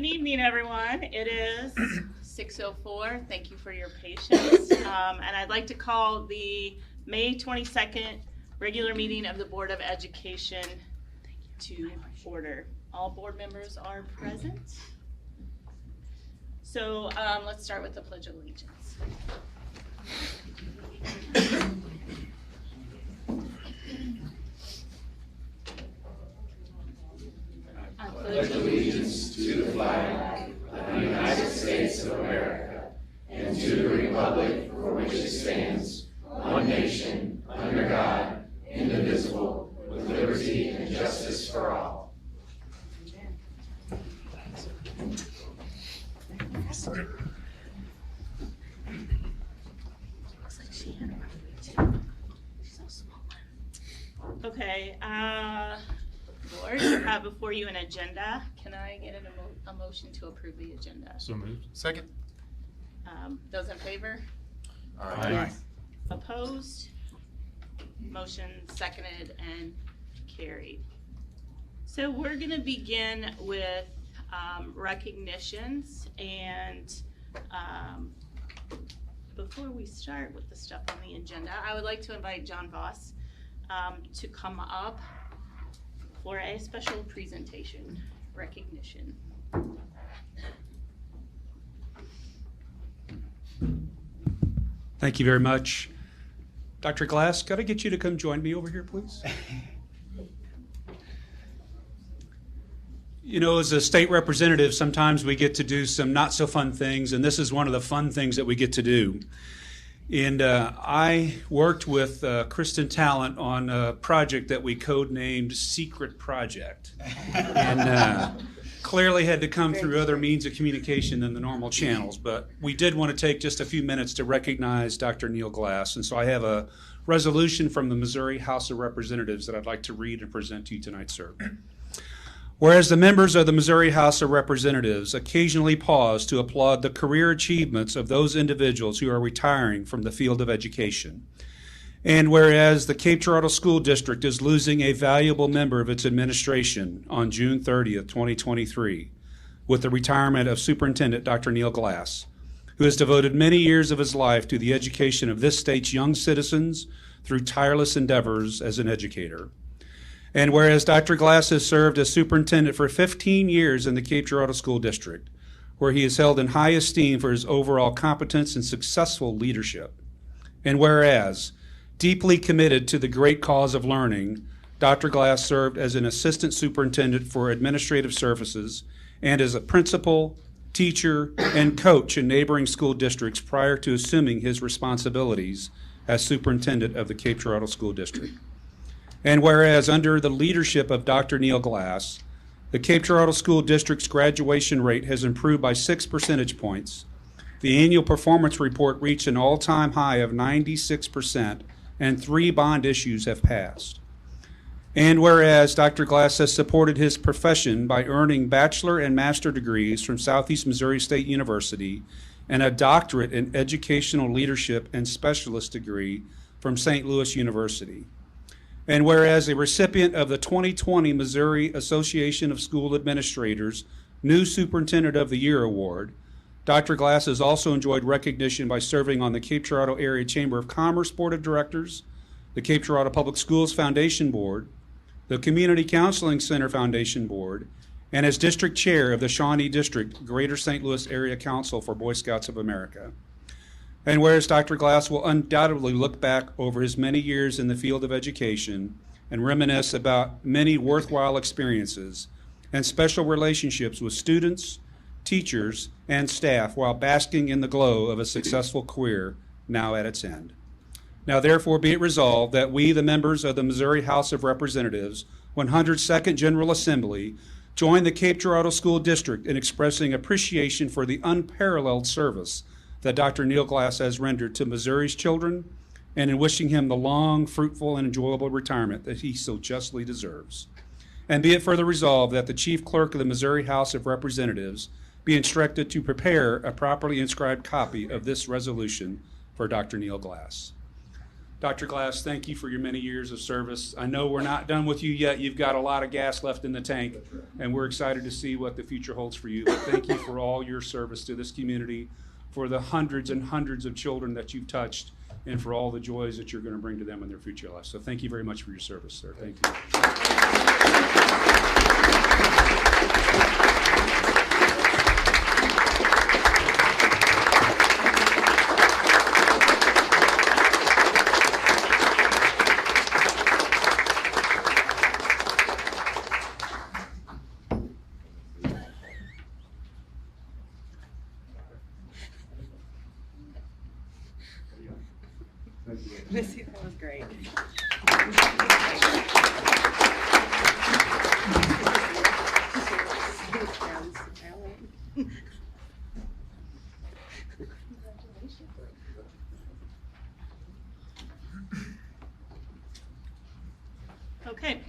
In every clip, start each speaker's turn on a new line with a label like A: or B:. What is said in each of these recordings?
A: Good evening, everyone. It is 6:04. Thank you for your patience. And I'd like to call the May 22nd regular meeting of the Board of Education to order. All board members are present. So let's start with the Pledge of Allegiance.
B: I pledge allegiance to the flag of the United States of America and to the republic for which it stands, one nation, under God, indivisible, with liberty and justice for all.
A: Okay, Board, you have before you an agenda. Can I get a motion to approve the agenda?
C: So moved.
D: Second.
A: Those in favor?
C: Aye.
A: Opposed? Motion seconded and carried. So we're going to begin with recognitions, and before we start with the stuff on the agenda, I would like to invite John Voss to come up for a special presentation recognition.
E: Thank you very much. Dr. Glass, could I get you to come join me over here, please? You know, as a state representative, sometimes we get to do some not so fun things, and this is one of the fun things that we get to do. And I worked with Kristen Talent on a project that we codenamed Secret Project. And clearly had to come through other means of communication than the normal channels. But we did want to take just a few minutes to recognize Dr. Neil Glass. And so I have a resolution from the Missouri House of Representatives that I'd like to read and present to you tonight, sir. Whereas the members of the Missouri House of Representatives occasionally pause to applaud the career achievements of those individuals who are retiring from the field of education, and whereas the Cape Girardeau School District is losing a valuable member of its administration on June 30th, 2023, with the retirement of Superintendent Dr. Neil Glass, who has devoted many years of his life to the education of this state's young citizens through tireless endeavors as an educator. And whereas Dr. Glass has served as superintendent for 15 years in the Cape Girardeau School District, where he is held in high esteem for his overall competence and successful leadership. And whereas, deeply committed to the great cause of learning, Dr. Glass served as an assistant superintendent for administrative services and as a principal, teacher, and coach in neighboring school districts prior to assuming his responsibilities as superintendent of the Cape Girardeau School District. And whereas under the leadership of Dr. Neil Glass, the Cape Girardeau School District's graduation rate has improved by 6 percentage points, the annual performance report reached an all-time high of 96%, and 3 bond issues have passed. And whereas Dr. Glass has supported his profession by earning bachelor and master degrees from Southeast Missouri State University and a doctorate in educational leadership and specialist degree from St. Louis University. And whereas a recipient of the 2020 Missouri Association of School Administrators New Superintendent of the Year Award, Dr. Glass has also enjoyed recognition by serving on the Cape Girardeau Area Chamber of Commerce Board of Directors, the Cape Girardeau Public Schools Foundation Board, the Community Counseling Center Foundation Board, and as district chair of the Shawnee District Greater St. Louis Area Council for Boy Scouts of America. And whereas Dr. Glass will undoubtedly look back over his many years in the field of education and reminisce about many worthwhile experiences and special relationships with students, teachers, and staff while basking in the glow of a successful career now at its end. Now therefore be it resolved that we, the members of the Missouri House of Representatives, 102nd General Assembly, join the Cape Girardeau School District in expressing appreciation for the unparalleled service that Dr. Neil Glass has rendered to Missouri's children, and in wishing him the long, fruitful, and enjoyable retirement that he so justly deserves. And be it further resolved that the Chief Clerk of the Missouri House of Representatives be instructed to prepare a properly inscribed copy of this resolution for Dr. Neil Glass. Dr. Glass, thank you for your many years of service. I know we're not done with you yet. You've got a lot of gas left in the tank, and we're excited to see what the future holds for you. But thank you for all your service to this community, for the hundreds and hundreds of children that you've touched, and for all the joys that you're going to bring to them in their future lives. So thank you very much for your service, sir. Thank you.
C: Missy, that was great.
A: Okay,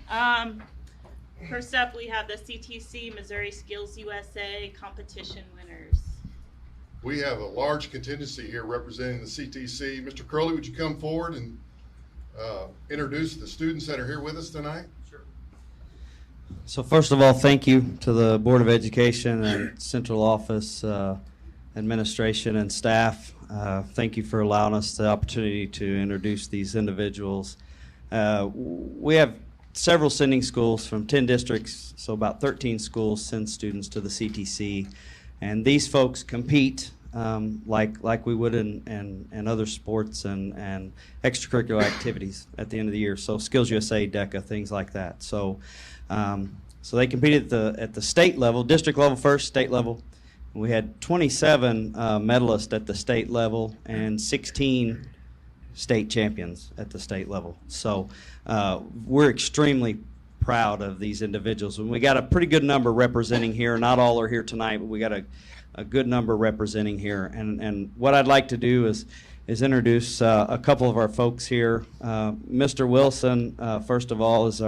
A: first up we have the CTC Missouri Skills USA competition winners.
D: We have a large contingency here representing the CTC. Mr. Curley, would you come forward and introduce the students that are here with us tonight?
F: Sure. So first of all, thank you to the Board of Education and Central Office administration and staff. Thank you for allowing us the opportunity to introduce these individuals. We have several sending schools from 10 districts, so about 13 schools send students to the CTC. And these folks compete like we would in other sports and extracurricular activities at the end of the year. So Skills USA, DECA, things like that. So so they competed at the state level, district level first, state level. We had 27 medalists at the state level and 16 state champions at the state level. So we're extremely proud of these individuals. And we got a pretty good number representing here. Not all are here tonight, but we got a good number representing here. And what I'd like to do is introduce a couple of our folks here. Mr. Wilson, first of all, is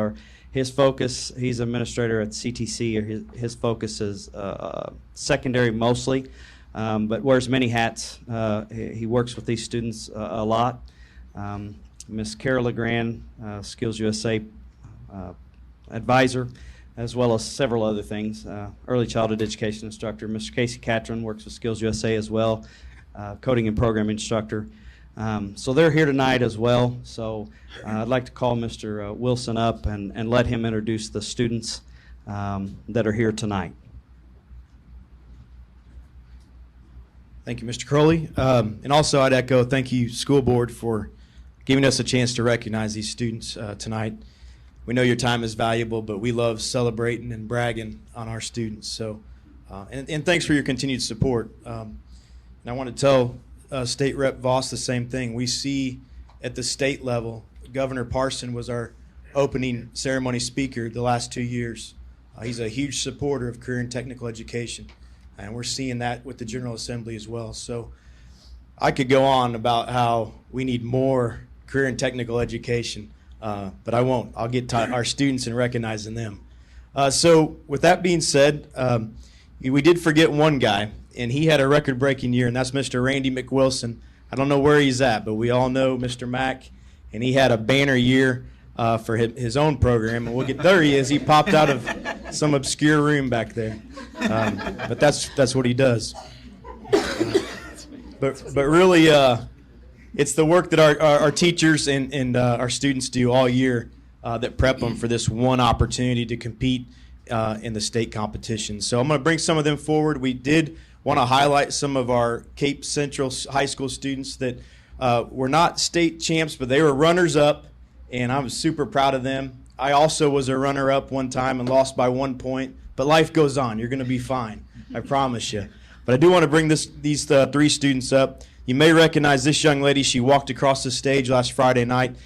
F: his focus. He's administrator at CTC. His focus is secondary mostly, but wears many hats. He works with these students a lot. Miss Carol LeGrand, Skills USA advisor, as well as several other things. Early childhood education instructor. Mr. Casey Catron works with Skills USA as well, coding and programming instructor. So they're here tonight as well. So I'd like to call Mr. Wilson up and let him introduce the students that are here tonight.
G: Thank you, Mr. Crowley. And also I'd echo thank you, school board, for giving us a chance to recognize these students tonight. We know your time is valuable, but we love celebrating and bragging on our students. So, and thanks for your continued support. And I want to tell State Rep Voss the same thing. We see at the state level, Governor Parson was our opening ceremony speaker the last 2 years. He's a huge supporter of career and technical education, and we're seeing that with the General Assembly as well. So I could go on about how we need more career and technical education, but I won't. I'll get to our students and recognizing them. So with that being said, we did forget one guy, and he had a record-breaking year, and that's Mr. Randy McWilson. I don't know where he's at, but we all know Mr. Mack, and he had a banner year for his own program. And there he is. He popped out of some obscure room back there, but that's what he does. But really, it's the work that our teachers and our students do all year that prep them for this one opportunity to compete in the state competition. So I'm going to bring some of them forward. We did want to highlight some of our Cape Central High School students that were not state champs, but they were runners-up, and I'm super proud of them. I also was a runner-up one time and lost by 1 point, but life goes on. You're going to be fine, I promise you. But I do want to bring these three students up. You may recognize this young lady. She walked across the stage last Friday night.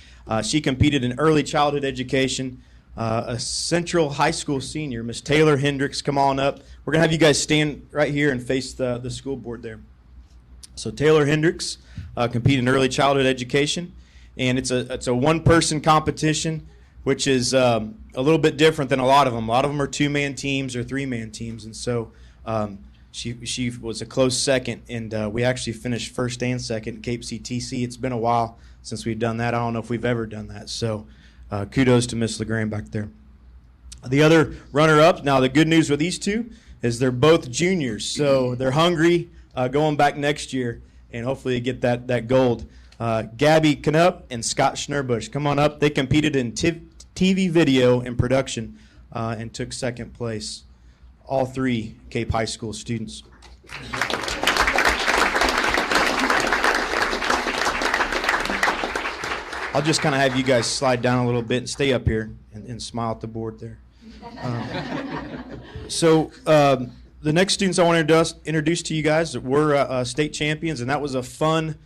G: She competed in early childhood education. A Central High School senior, Miss Taylor Hendricks, come on up. We're going to have you guys stand right here and face the school board there. So Taylor Hendricks competed in early childhood education, and it's a one-person competition, which is a little bit different than a lot of them. A lot of them are two-man teams or three-man teams, and so She was a close second, and we actually finished first and second at Cape CTC. It's been a while since we've done that. I don't know if we've ever done that. So kudos to Miss LeGrand back there. The other runner-up, now the good news with these two is they're both juniors, so they're hungry going back next year, and hopefully they get that gold. Gabby Knupp and Scott Schnurbush, come on up. They competed in TV video and production and took second place. All three Cape High School students. I'll just kind of have you guys slide down a little bit and stay up here and smile at the board there. The next students I want to introduce to you guys were state champions, and that was a fun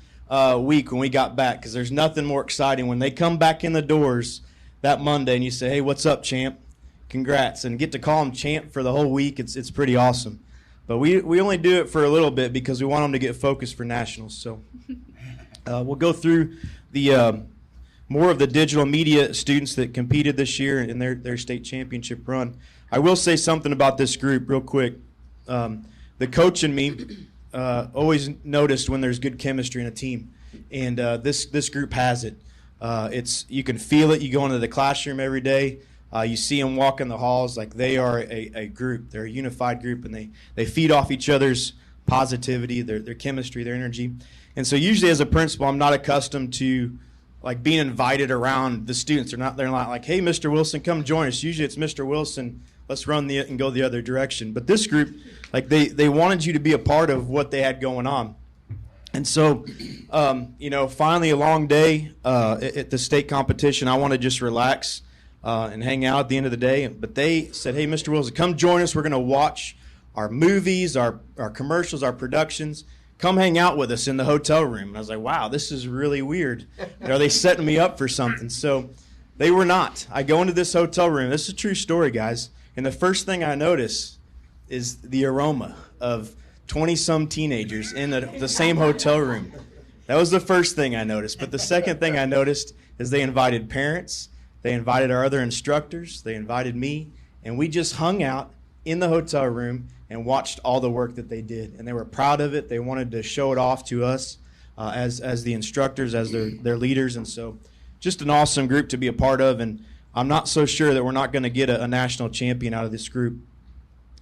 G: week when we got back, because there's nothing more exciting when they come back in the doors that Monday and you say, hey, what's up, champ? Congrats. And get to call them champ for the whole week. It's pretty awesome. But we only do it for a little bit because we want them to get focused for nationals. So we'll go through the more of the digital media students that competed this year in their state championship run. I will say something about this group real quick. The coach and me always noticed when there's good chemistry in a team, and this group has it. You can feel it. You go into the classroom every day. You see them walk in the halls like they are a group. They're a unified group, and they feed off each other's positivity, their chemistry, their energy. And so usually as a principal, I'm not accustomed to like being invited around the students. They're not like, hey, Mr. Wilson, come join us. Usually it's Mr. Wilson, let's run and go the other direction. But this group, like they wanted you to be a part of what they had going on. And so, finally a long day at the state competition. I want to just relax and hang out at the end of the day. But they said, hey, Mr. Wilson, come join us. We're going to watch our movies, our commercials, our productions. Come hang out with us in the hotel room. And I was like, wow, this is really weird. Are they setting me up for something? So they were not. I go into this hotel room. This is a true story, guys. And the first thing I notice is the aroma of 20-some teenagers in the same hotel room. That was the first thing I noticed. But the second thing I noticed is they invited parents. They invited our other instructors. They invited me. And we just hung out in the hotel room and watched all the work that they did. And they were proud of it. They wanted to show it off to us as the instructors, as their leaders. And so just an awesome group to be a part of. And I'm not so sure that we're not going to get a national champion out of this group.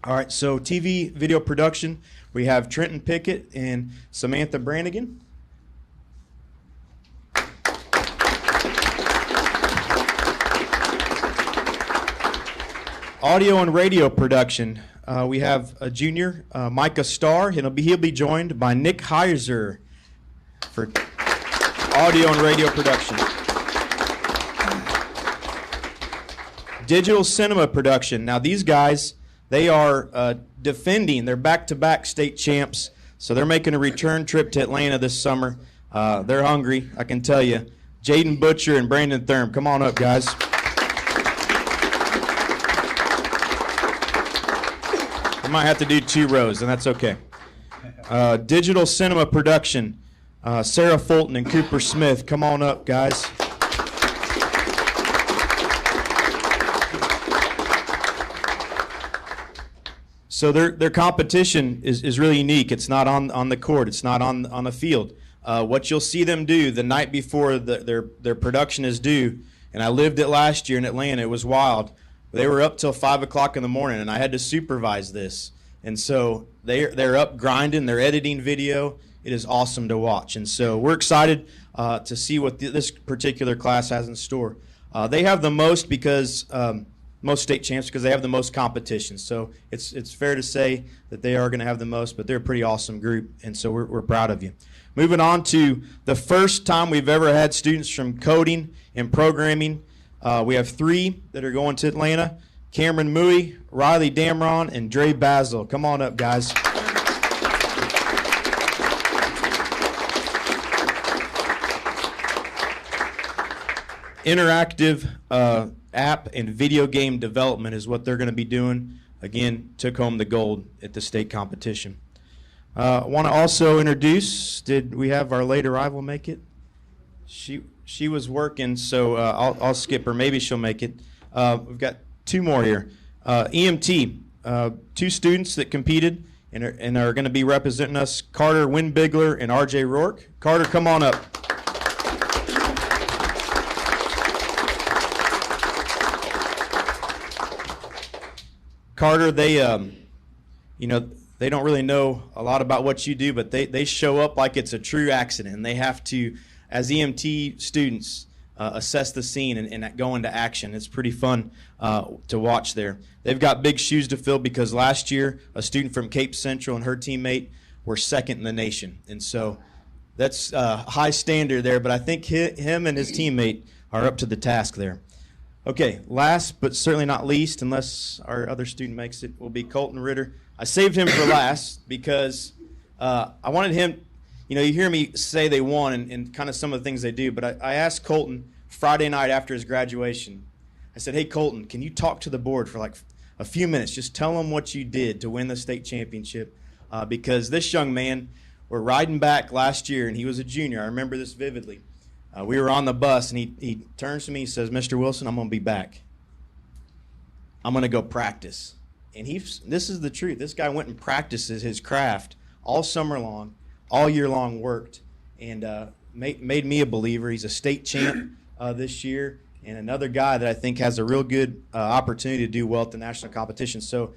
G: All right, so TV video production, we have Trenton Pickett and Samantha Brannigan. Audio and radio production, we have a junior, Micah Starr. He'll be joined by Nick Heiser for audio and radio production. Digital cinema production. Now these guys, they are defending. They're back-to-back state champs, so they're making a return trip to Atlanta this summer. They're hungry, I can tell you. Jaden Butcher and Brandon Thurm, come on up, guys. We might have to do 2 rows, and that's okay. Digital cinema production, Sarah Fulton and Cooper Smith, come on up, guys. So their competition is really unique. It's not on the court. It's not on the field. What you'll see them do the night before their production is due, and I lived it last year in Atlanta. It was wild. They were up till 5 o'clock in the morning, and I had to supervise this. And so they're up grinding. They're editing video. It is awesome to watch. And so we're excited to see what this particular class has in store. They have the most because most state champs because they have the most competition. So it's fair to say that they are going to have the most, but they're a pretty awesome group, and so we're proud of you. Moving on to the first time we've ever had students from coding and programming. We have 3 that are going to Atlanta. Cameron Mui, Riley Damron, and Dre Basil. Come on up, guys. Interactive app and video game development is what they're going to be doing. Again, took home the gold at the state competition. I want to also introduce, did we have our late arrival make it? She was working, so I'll skip her. Maybe she'll make it. We've got 2 more here. EMT, 2 students that competed and are going to be representing us, Carter Winbigler and R.J. Rourke. Carter, come on up. Carter, they don't really know a lot about what you do, but they show up like it's a true accident. And they have to, as EMT students, assess the scene and go into action. It's pretty fun to watch there. They've got big shoes to fill because last year a student from Cape Central and her teammate were second in the nation. And so that's a high standard there, but I think him and his teammate are up to the task there. Okay, last but certainly not least, unless our other student makes it, will be Colton Ritter. I saved him for last because I wanted him, you hear me say they won and kind of some of the things they do, but I asked Colton Friday night after his graduation. I said, hey, Colton, can you talk to the board for like a few minutes? Just tell them what you did to win the state championship because this young man, we're riding back last year, and he was a junior. I remember this vividly. We were on the bus, and he turns to me and says, Mr. Wilson, I'm going to be back. I'm going to go practice. And this is the truth. This guy went and practices his craft all summer long, all year long worked, and made me a believer. He's a state champ this year, and another guy that I think has a real good opportunity to do well at the national competition. So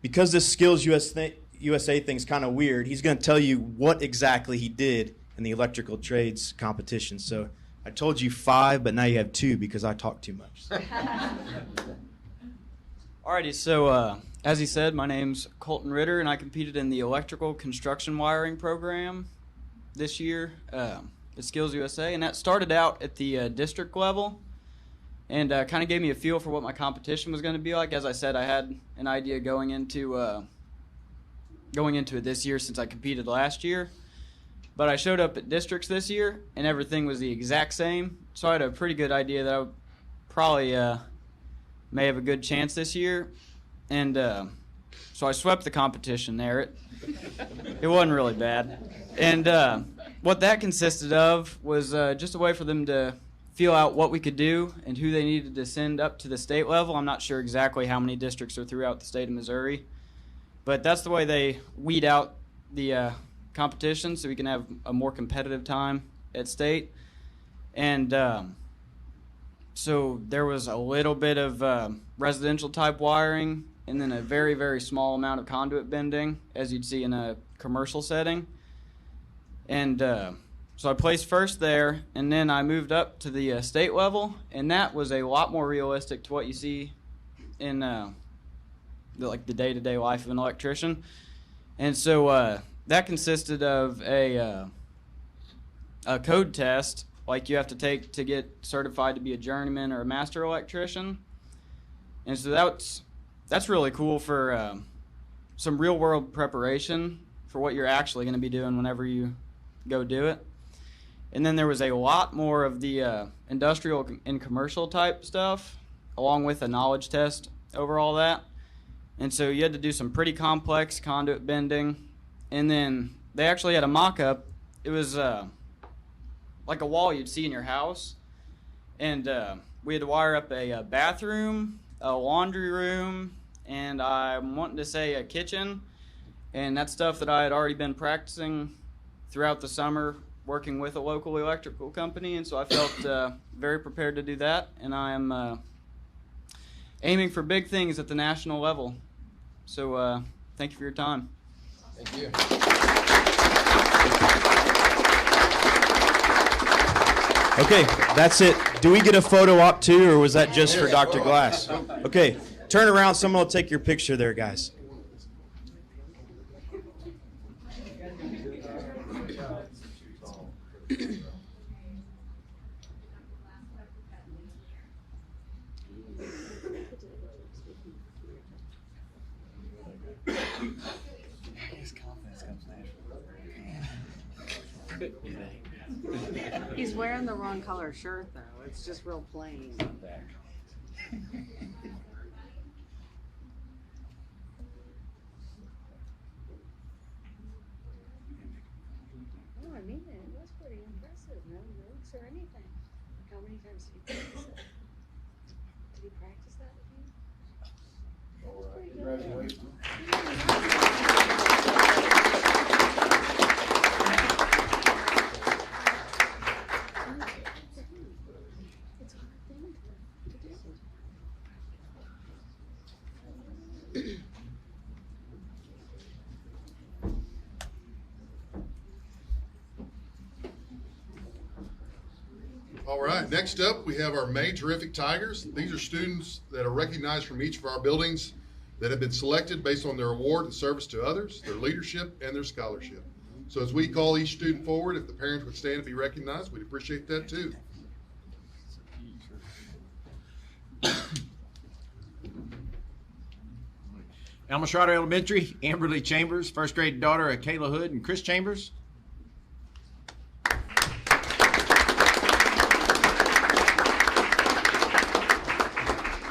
G: because this Skills USA thing's kind of weird, he's going to tell you what exactly he did in the electrical trades competition. So I told you 5, but now you have 2 because I talk too much.
H: Alrighty, so as he said, my name's Colton Ritter, and I competed in the electrical construction wiring program this year at Skills USA, and that started out at the district level and kind of gave me a feel for what my competition was going to be like. As I said, I had an idea going into it this year since I competed last year. But I showed up at districts this year, and everything was the exact same. So I had a pretty good idea that I would probably may have a good chance this year. And so I swept the competition there. It wasn't really bad. And what that consisted of was just a way for them to feel out what we could do and who they needed to send up to the state level. I'm not sure exactly how many districts are throughout the state of Missouri. But that's the way they weed out the competition so we can have a more competitive time at state. And so there was a little bit of residential type wiring and then a very, very small amount of conduit bending, as you'd see in a commercial setting. And so I placed first there, and then I moved up to the state level, and that was a lot more realistic to what you see in the day-to-day life of an electrician. And so that consisted of a code test like you have to take to get certified to be a journeyman or a master electrician. And so that's really cool for some real-world preparation for what you're actually going to be doing whenever you go do it. And then there was a lot more of the industrial and commercial type stuff, along with a knowledge test over all that. And so you had to do some pretty complex conduit bending. And then they actually had a mock-up. It was like a wall you'd see in your house. And we had to wire up a bathroom, a laundry room, and I'm wanting to say a kitchen. And that's stuff that I had already been practicing throughout the summer working with a local electrical company. And so I felt very prepared to do that. And I am aiming for big things at the national level. So thank you for your time.
B: Thank you.
G: Okay, that's it. Do we get a photo op too, or was that just for Dr. Glass? Okay, turn around. Someone will take your picture there, guys.
C: He's wearing the wrong color shirt, though. It's just real plain.
I: Oh, I mean it. It was pretty impressive. No notes or anything. How many times did you practice it? Did you practice that with you? That was pretty good.
B: Congratulations.
D: All right, next up, we have our May Terrific Tigers. These are students that are recognized from each of our buildings that have been selected based on their award and service to others, their leadership, and their scholarship. So as we call each student forward, if the parents would stand to be recognized, we'd appreciate that too.
J: Alma Schroeder Elementary, Amberly Chambers, first grade daughter of Kayla Hood and Chris Chambers.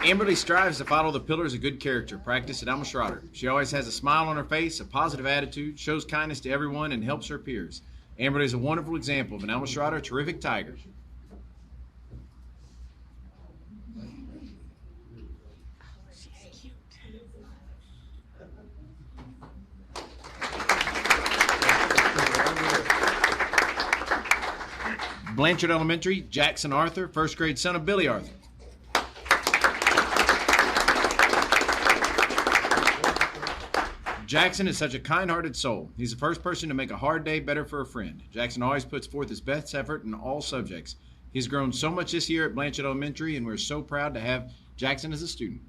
J: Amberly strives to follow the pillars of good character practiced at Alma Schroeder. She always has a smile on her face, a positive attitude, shows kindness to everyone, and helps her peers. Amberly is a wonderful example of an Alma Schroeder terrific tiger. Blanchard Elementary, Jackson Arthur, first grade son of Billy Arthur. Jackson is such a kind-hearted soul. He's the first person to make a hard day better for a friend. Jackson always puts forth his best effort in all subjects. He's grown so much this year at Blanchard Elementary, and we're so proud to have Jackson as a student.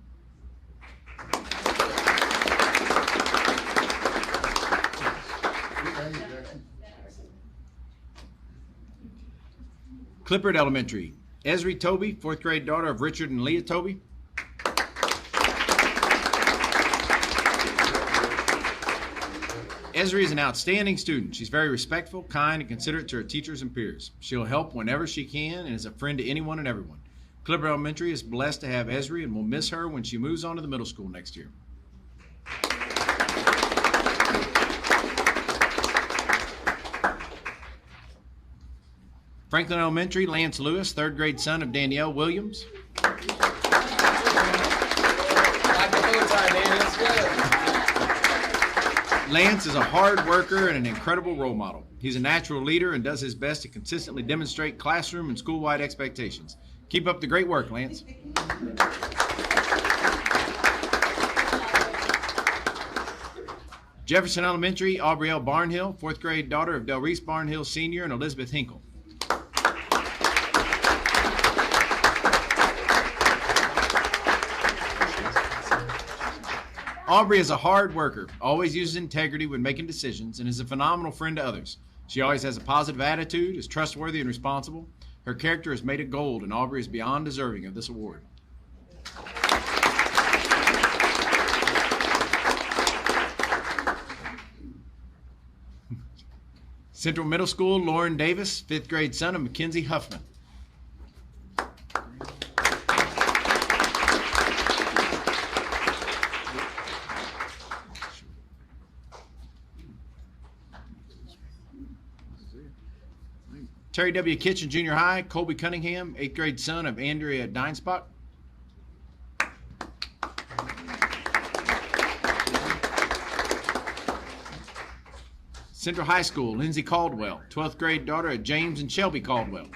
J: Clippard Elementary, Esri Toby, fourth grade daughter of Richard and Leah Toby. Esri is an outstanding student. She's very respectful, kind, and considerate to her teachers and peers. She'll help whenever she can and is a friend to anyone and everyone. Clippard Elementary is blessed to have Esri and will miss her when she moves on to the middle school next year. Franklin Elementary, Lance Lewis, third grade son of Danielle Williams. Lance is a hard worker and an incredible role model. He's a natural leader and does his best to consistently demonstrate classroom and school-wide expectations. Keep up the great work, Lance. Jefferson Elementary, Aubrielle Barnhill, fourth grade daughter of Delreese Barnhill Sr. and Elizabeth Hinkle. Aubrey is a hard worker, always uses integrity when making decisions, and is a phenomenal friend to others. She always has a positive attitude, is trustworthy and responsible. Her character is made of gold, and Aubrey is beyond deserving of this award. Central Middle School, Lauren Davis, fifth grade son of Mackenzie Huffman. Terry W. Kitchen Junior High, Colby Cunningham, 8th grade son of Andrea Dinespot. Central High School, Lindsay Caldwell, 12th grade daughter of James and Shelby Caldwell.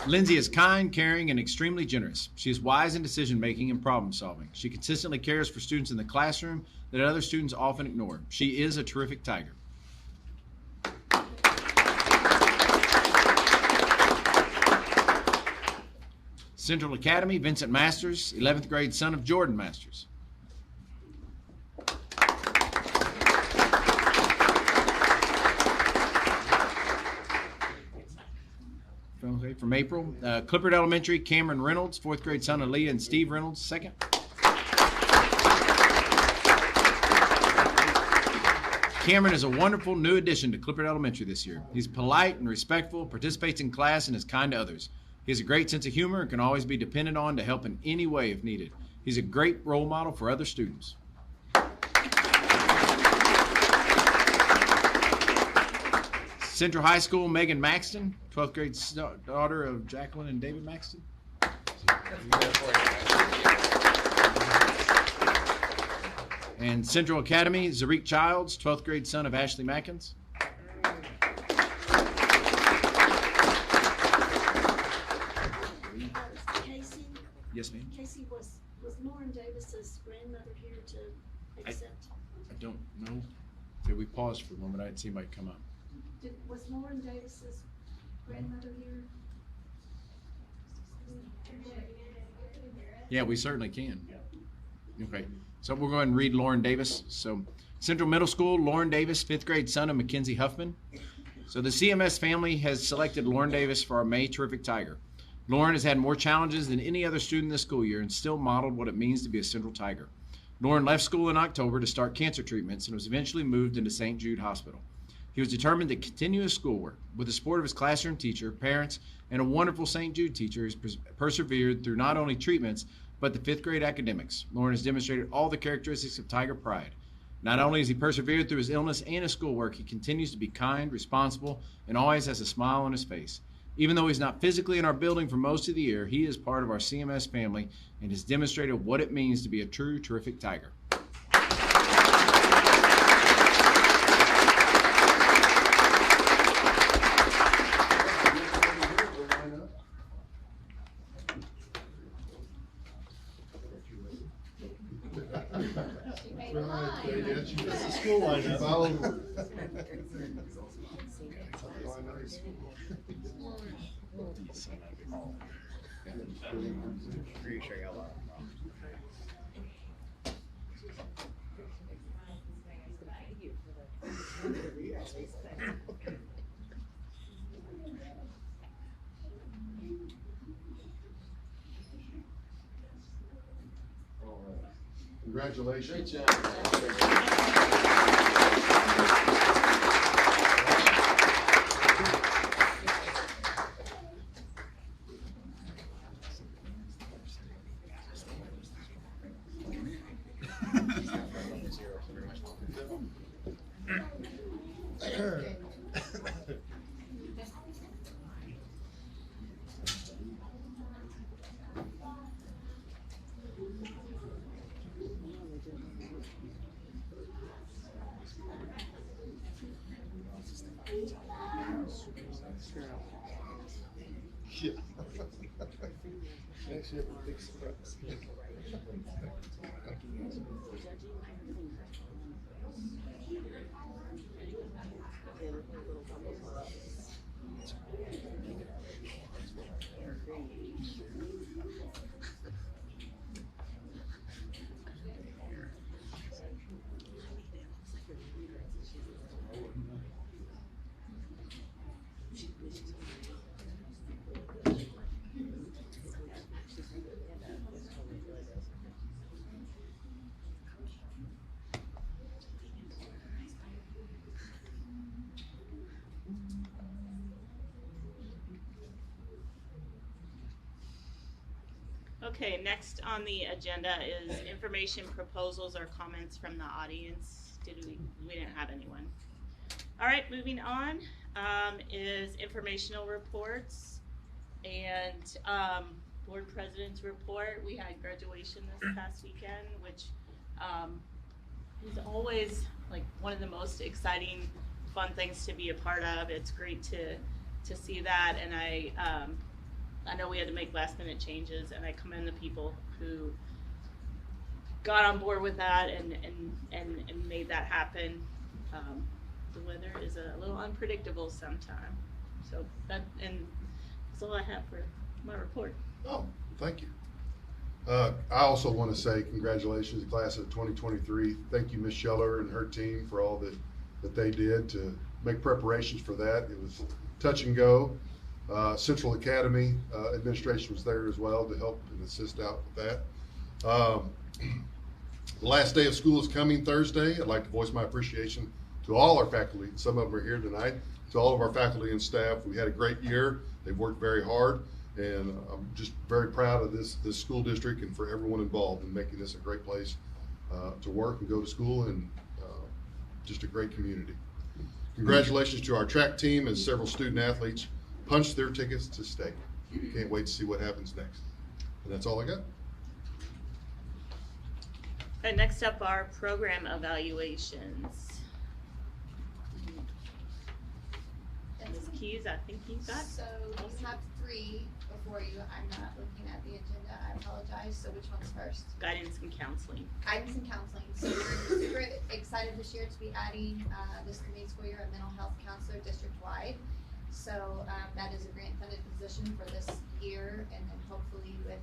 J: Lindsay is kind, caring, and extremely generous. She is wise in decision-making and problem-solving. She consistently cares for students in the classroom that other students often ignore. She is a terrific tiger. Central Academy, Vincent Masters, 11th grade son of Jordan Masters. From April, Clippard Elementary, Cameron Reynolds, 4th grade son of Leah and Steve Reynolds, 2nd. Cameron is a wonderful new addition to Clippard Elementary this year. He's polite and respectful, participates in class, and is kind to others. He has a great sense of humor and can always be depended on to help in any way if needed. He's a great role model for other students. Central High School, Megan Maxton, 12th grade daughter of Jacqueline and David Maxton. And Central Academy, Zarik Childs, 12th grade son of Ashley Mackins.
I: Casey?
J: Yes, ma'am.
I: Casey, was Lauren Davis's grandmother here to accept?
J: I don't know. Okay, we paused for a moment. I didn't see anybody come up.
I: Was Lauren Davis's grandmother here?
J: Yeah, we certainly can. Okay, so we'll go ahead and read Lauren Davis. So, Central Middle School, Lauren Davis, 5th grade son of Mackenzie Huffman. So the CMS family has selected Lauren Davis for our May Terrific Tiger. Lauren has had more challenges than any other student this school year and still modeled what it means to be a Central Tiger. Lauren left school in October to start cancer treatments and was eventually moved into St. Jude Hospital. He was determined to continue his schoolwork. With the support of his classroom teacher, parents, and a wonderful St. Jude teacher, he's persevered through not only treatments, but the 5th grade academics. Lauren has demonstrated all the characteristics of Tiger pride. Not only has he persevered through his illness and his schoolwork, he continues to be kind, responsible, and always has a smile on his face. Even though he's not physically in our building for most of the year, he is part of our CMS family and has demonstrated what it means to be a true, terrific Tiger.
D: That's the school lineup. Congratulations. Yeah. Next year, big surprise.
A: Okay, next on the agenda is information, proposals, or comments from the audience. We didn't have anyone. All right, moving on is informational reports and board president's report. We had graduation this past weekend, which is always like one of the most exciting, fun things to be a part of. It's great to see that, and I know we had to make last minute changes, and I commend the people who got on board with that and made that happen. The weather is a little unpredictable sometimes. So that's all I have for my report.
D: Oh, thank you. I also want to say congratulations to the class of 2023. Thank you, Ms. Scheller and her team, for all that they did to make preparations for that. It was touch and go. Central Academy administration was there as well to help and assist out with that. The last day of school is coming Thursday. I'd like to voice my appreciation to all our faculty. Some of them are here tonight. To all of our faculty and staff, we had a great year. They've worked very hard, and I'm just very proud of this school district and for everyone involved in making this a great place to work and go to school, and just a great community. Congratulations to our track team and several student athletes punched their tickets to state. Can't wait to see what happens next. And that's all I got.
A: And next up are program evaluations. Ms. Keys, I think you got.
K: So we have 3. before you. I'm not looking at the agenda. I apologize. So which one's first?
A: Guidance and counseling.
K: Guidance and counseling. So we're super excited this year to be adding this coming school year a mental health counselor district-wide. So that is a grant-funded position for this year, and then hopefully with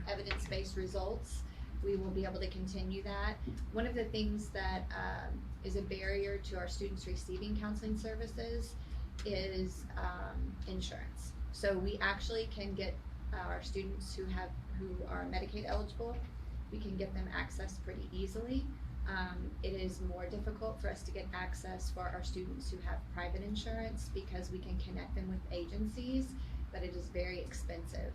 K: evidence-based results, we will be able to continue that. One of the things that is a barrier to our students receiving counseling services is insurance. So we actually can get our students who are Medicaid eligible, we can get them access pretty easily. It is more difficult for us to get access for our students who have private insurance because we can connect them with agencies, but it is very expensive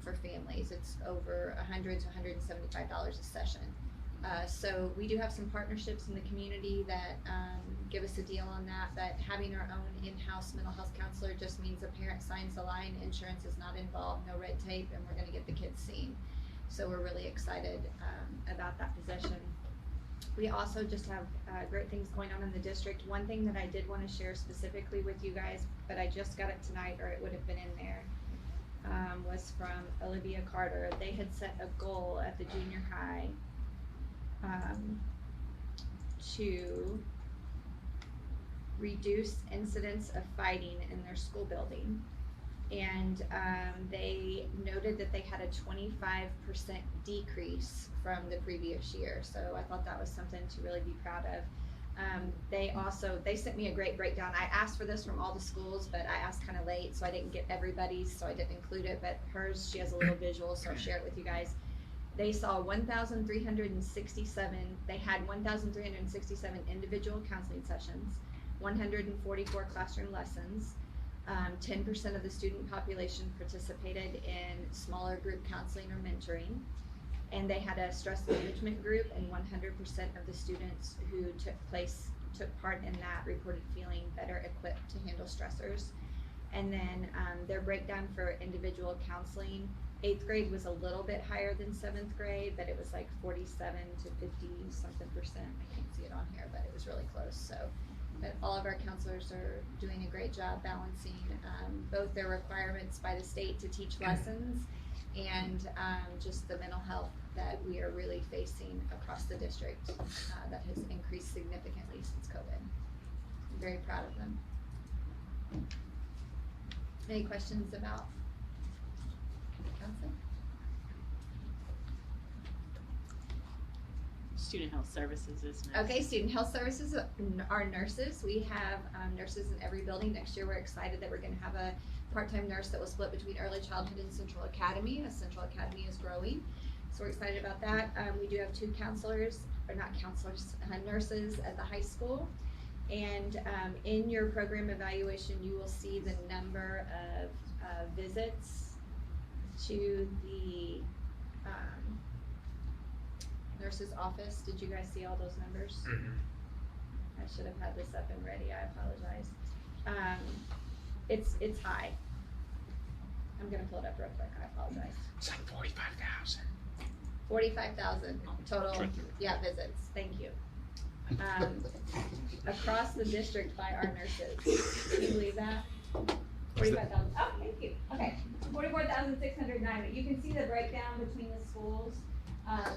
K: for families. It's over $100 to $175 a session. So we do have some partnerships in the community that give us a deal on that, but having our own in-house mental health counselor just means a parent signs the line, insurance is not involved, no red tape, and we're gonna get the kids seen. So we're really excited about that position. We also just have great things going on in the district. One thing that I did want to share specifically with you guys, but I just got it tonight or it would have been in there, was from Olivia Carter. They had set a goal at the junior high to reduce incidents of fighting in their school building. And they noted that they had a 25% decrease from the previous year. So I thought that was something to really be proud of. They sent me a great breakdown. I asked for this from all the schools, but I asked kind of late, so I didn't get everybody's, so I didn't include it, but hers, she has a little visual, so I'll share it with you guys. They saw 1,367, they had 1,367 individual counseling sessions, 144 classroom lessons, 10% of the student population participated in smaller group counseling or mentoring, and they had a stress management group, and 100% of the students who took part in that reported feeling better equipped to handle stressors. And then their breakdown for individual counseling, 8th grade was a little bit higher than 7th grade, but it was like 47 to 50 something percent. I can't see it on here, but it was really close. So, but all of our counselors are doing a great job balancing both their requirements by the state to teach lessons and just the mental health that we are really facing across the district that has increased significantly since COVID. I'm very proud of them. Any questions about counseling?
A: Student health services is next.
K: Okay, student health services are nurses. We have nurses in every building. Next year we're excited that we're going to have a part-time nurse that will split between early childhood and Central Academy, as Central Academy is growing. So we're excited about that. We do have 2 nurses at the high school. And in your program evaluation, you will see the number of visits to the nurse's office. Did you guys see all those numbers? Mm-hmm. I should have had this up and ready. I apologize. It's high. I'm gonna pull it up real quick. I apologize.
B: It's like 45,000.
K: 45,000 total, visits. Thank you. Across the district by our nurses. Can you believe that? 45,000. Oh, thank you. Okay, 44,609. But you can see the breakdown between the schools,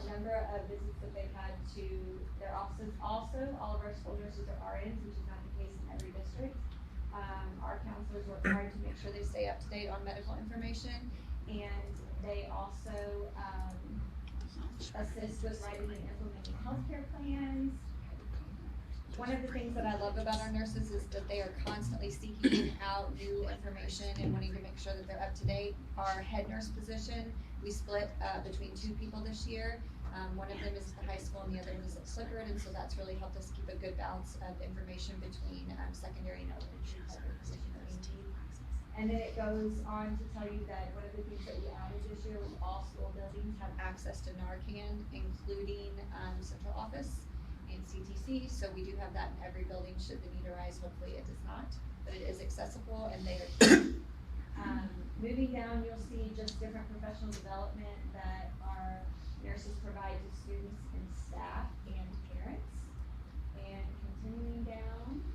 K: number of visits that they've had to their offices. Also, all of our school nurses are RNs, which is not the case in every district. Our counselors work hard to make sure they stay up to date on medical information, and they also assist with writing and implementing healthcare plans. One of the things that I love about our nurses is that they are constantly seeking out new information and wanting to make sure that they're up to date. Our head nurse position, we split between 2 people this year. One of them is at the high school and the other is at Slickered, and so that's really helped us keep a good balance of information between secondary and elementary positions. And then it goes on to tell you that one of the things that we added this year was all school buildings have access to Narcan, including central office and CTC. So we do have that in every building should the need arise. Hopefully it does not, but it is accessible and they are moving down, you'll see just different professional development that our nurses provide to students and staff and parents. And continuing down,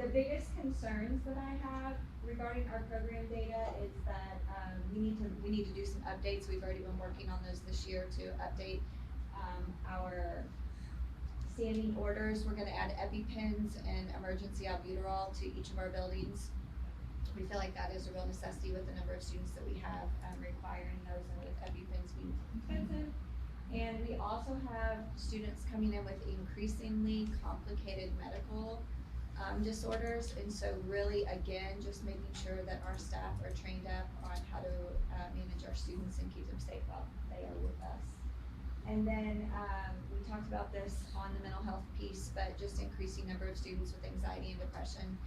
K: The biggest concerns that I have regarding our program data is that we need to do some updates. We've already been working on those this year to update our standing orders. We're going to add EpiPens and emergency albuterol to each of our buildings. We feel like that is a real necessity with the number of students that we have requiring those, and with EpiPens being expensive. And we also have students coming in with increasingly complicated medical disorders, and so really, again, just making sure that our staff are trained up on how to manage our students and keep them safe while they are with us. And then we talked about this on the mental health piece, but just increasing number of students with anxiety and depression.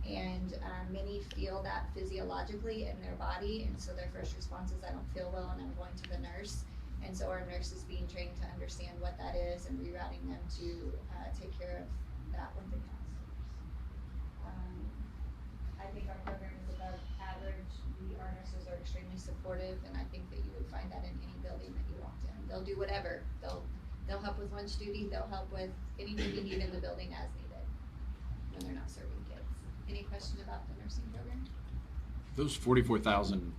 K: And many feel that physiologically in their body, and so their first response is, I don't feel well and I'm going to the nurse. And so our nurses being trained to understand what that is and rerouting them to take care of that when they come. I think our program is above average. Our nurses are extremely supportive, and I think that you would find that in any building that you walked in. They'll do whatever. They'll help with lunch duty. They'll help with anything you need in the building as needed when they're not serving kids. Any question about the nursing program?
J: Those 44,000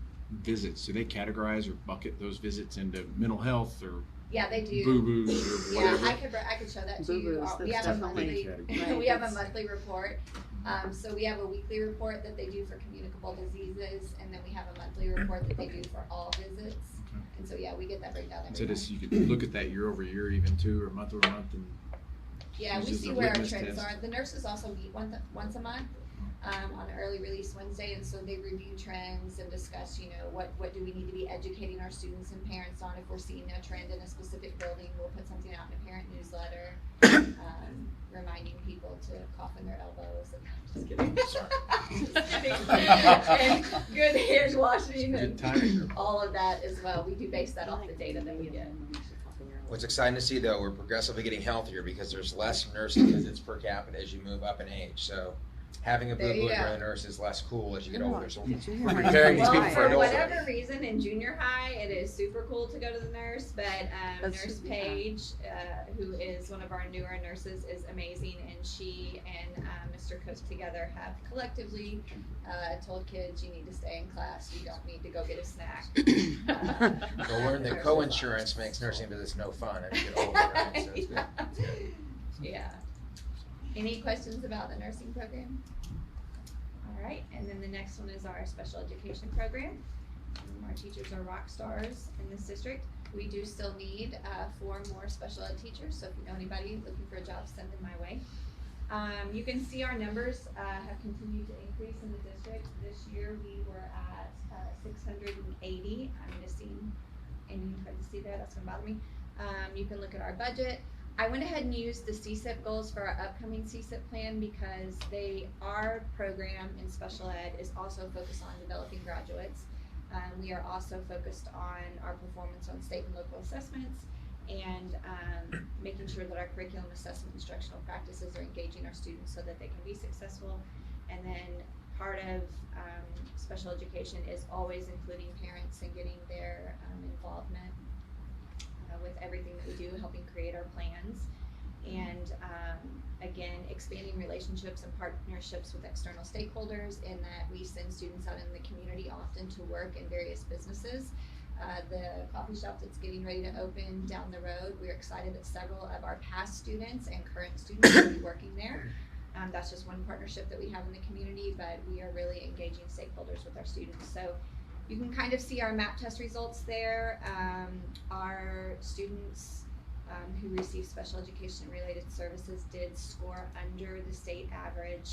J: visits, do they categorize or bucket those visits into mental health or
K: Yeah, they do.
J: boo-boos or whatever?
K: Yeah, I could show that to you.
C: Boo-boos,
K: We
C: that's
K: have a
C: definitely
K: monthly
C: right.
K: we have a monthly report. So we have a weekly report that they do for communicable diseases, and then we have a monthly report that they do for all visits. And so yeah, we get that breakdown every
J: So
K: month.
J: you could look at that year over year, even too, or month over month, and
K: Yeah, we
J: use as
K: see
J: a
K: where our
J: litmus
K: trends
J: test.
K: are. The nurses also meet once a month on early release Wednesday, and so they review trends and discuss, what do we need to be educating our students and parents on. If we're seeing a trend in a specific building, we'll put something out in a parent newsletter, reminding people to cough in their elbows. And just kidding. Just kidding. And good hand washing
J: Good
K: and
J: timing.
K: all of that as well. We do base that off the data that we get.
B: What's exciting to see, though, we're progressively getting healthier because there's less nursing visits per capita as you move up in age. So having a
K: There you
B: boo-boo
K: go.
B: in a nurse is less cool as you get older. So
C: Did you
B: we're
C: hear
B: preparing these
C: my-
B: people
K: Well,
B: for
K: for
B: adulthood.
K: whatever reason, in junior high, it is super cool to go to the nurse, but
C: That
K: Nurse
C: should be
K: Paige, who is one of our newer nurses, is amazing, and she and Mr. Cook together have collectively told kids, you need to stay in class, you don't need to go get a snack.
B: We'll learn that co-insurance makes nursing visits no fun as you get older, right? So it's good.
K: Yeah. Any questions about the nursing program? All right, and then the next one is our special education program. Our teachers are rock stars in this district. We do still need 4 more special ed teachers, so if you know anybody looking for a job, send them my way. You can see our numbers have continued to increase in the district. This year we were at 680. I'm missing any parentheses there, that's gonna bother me. You can look at our budget. I went ahead and used the CSIP goals for our upcoming CSIP plan because our program in special ed is also focused on developing graduates. We are also focused on our performance on state and local assessments and making sure that our curriculum assessment instructional practices are engaging our students so that they can be successful. And then part of special education is always including parents and getting their involvement with everything that we do, helping create our plans, and again, expanding relationships and partnerships with external stakeholders in that we send students out in the community often to work in various businesses. The coffee shop that's getting ready to open down the road, we're excited that several of our past students and current students will be working there. That's just one partnership that we have in the community, but we are really engaging stakeholders with our students. So you can kind of see our MAP test results there. Our students who receive special education related services did score under the state average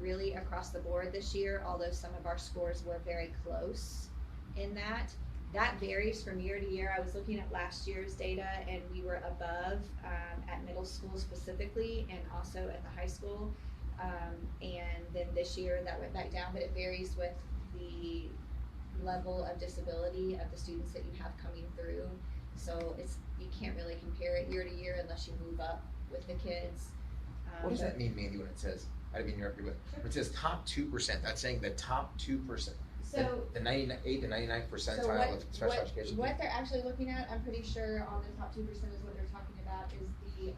K: really across the board this year, although some of our scores were very close in that. That varies from year to year. I was looking at last year's data and we were above at middle school specifically and also at the high school. And then this year that went back down, but it varies with the level of disability of the students that you have coming through. So you can't really compare it year to year unless you move up with the kids.
B: What does that mean, Mandy, when it says, I didn't mean to interrupt you, but when it says top 2%, that's saying the top 2%.
K: So,
B: the 98 to 99th
K: so
B: percentile of special education.
K: what they're actually looking at, I'm pretty sure on the top 2% is what they're talking about, is the,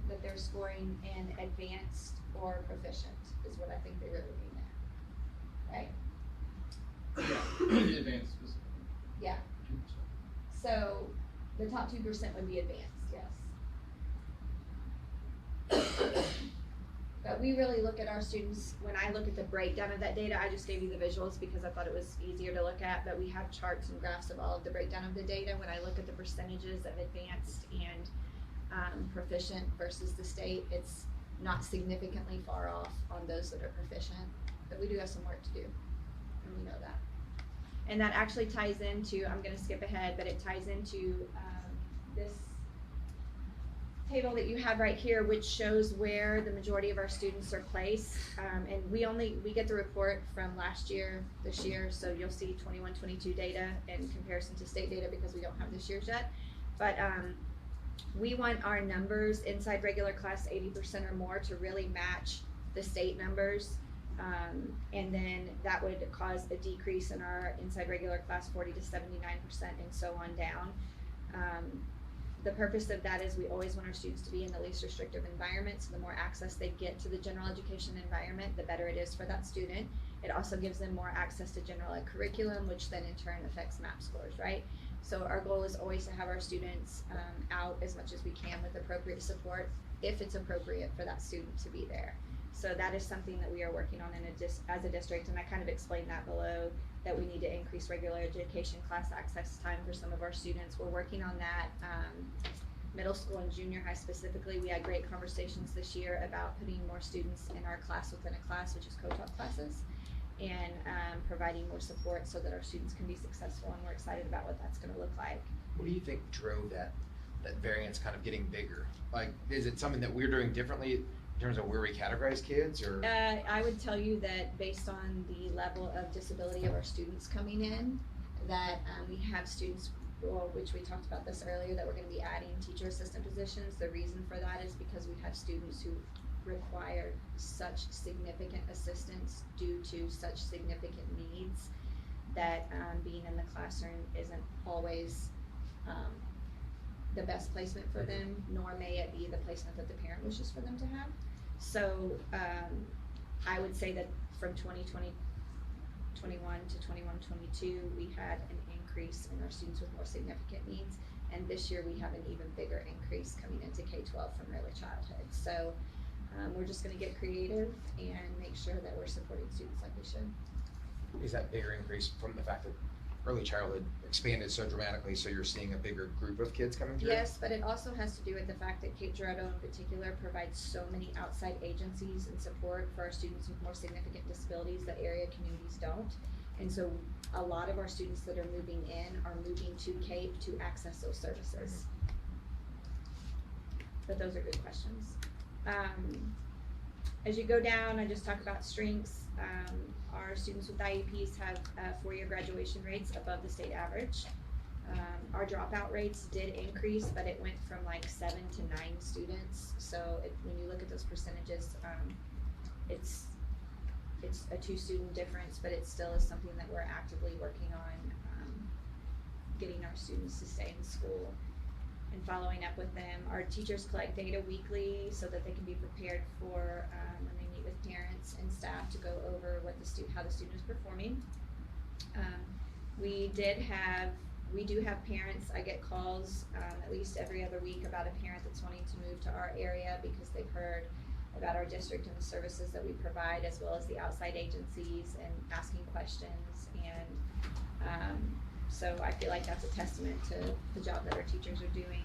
K: that they're scoring in advanced or proficient, is what I think they're looking at, right?
L: Yeah, advanced specifically.
K: Yeah. So, the top 2% would be advanced, yes. But we really look at our students, when I look at the breakdown of that data, I just gave you the visuals because I thought it was easier to look at, but we have charts and graphs of all of the breakdown of the data. When I look at the percentages of advanced and proficient versus the state, it's not significantly far off on those that are proficient, but we do have some work to do, and we know that. And that actually ties into, I'm gonna skip ahead, but it ties into this table that you have right here, which shows where the majority of our students are placed. And we get the report from last year, this year, so you'll see 21-22 data in comparison to state data because we don't have this year's yet. But we want our numbers inside regular class 80% or more to really match the state numbers. And then that would cause a decrease in our inside regular class 40 to 79% and so on down. The purpose of that is we always want our students to be in the least restrictive environment, so the more access they get to the general education environment, the better it is for that student. It also gives them more access to general ed curriculum, which then in turn affects MAP scores, right? So our goal is always to have our students out as much as we can with appropriate support, if it's appropriate for that student to be there. So that is something that we are working on as a district, and I kind of explained that below, that we need to increase regular education class access time for some of our students. We're working on that. Middle school and junior high specifically, we had great conversations this year about putting more students in our class within a class, which is co-taught classes, and providing more support so that our students can be successful, and we're excited about what that's gonna look like.
B: What do you think drove that variance kind of getting bigger? Like, is it something that we're doing differently in terms of where we categorize kids, or?
K: I would tell you that based on the level of disability of our students coming in, that we have students, which we talked about this earlier, that we're going to be adding teacher assistant positions. The reason for that is because we have students who require such significant assistance due to such significant needs that being in the classroom isn't always the best placement for them, nor may it be the placement that the parent wishes for them to have. So I would say that from 2021 to 21-22, we had an increase in our students with more significant needs, and this year we have an even bigger increase coming into K-12 from early childhood. So we're just going to get creative and make sure that we're supporting students like we should.
B: Is that bigger increase from the fact that early childhood expanded so dramatically, so you're seeing a bigger group of kids coming through?
K: Yes, but it also has to do with the fact that Cape Girardeau in particular provides so many outside agencies and support for our students with more significant disabilities that area communities don't. And so a lot of our students that are moving in are moving to Cape to access those services. But those are good questions. As you go down, I just talk about strengths. Our students with IEPs have 4-year graduation rates above the state average. Our dropout rates did increase, but it went from like 7 to 9 students. So when you look at those percentages, it's a 2-student difference, but it still is something that we're actively working on, getting our students to stay in school and following up with them. Our teachers collect data weekly so that they can be prepared for when they meet with parents and staff to go over what how the student is performing. We do have parents. I get calls at least every other week about a parent that's wanting to move to our area because they've heard about our district and the services that we provide, as well as the outside agencies, and asking questions. And so I feel like that's a testament to the job that our teachers are doing.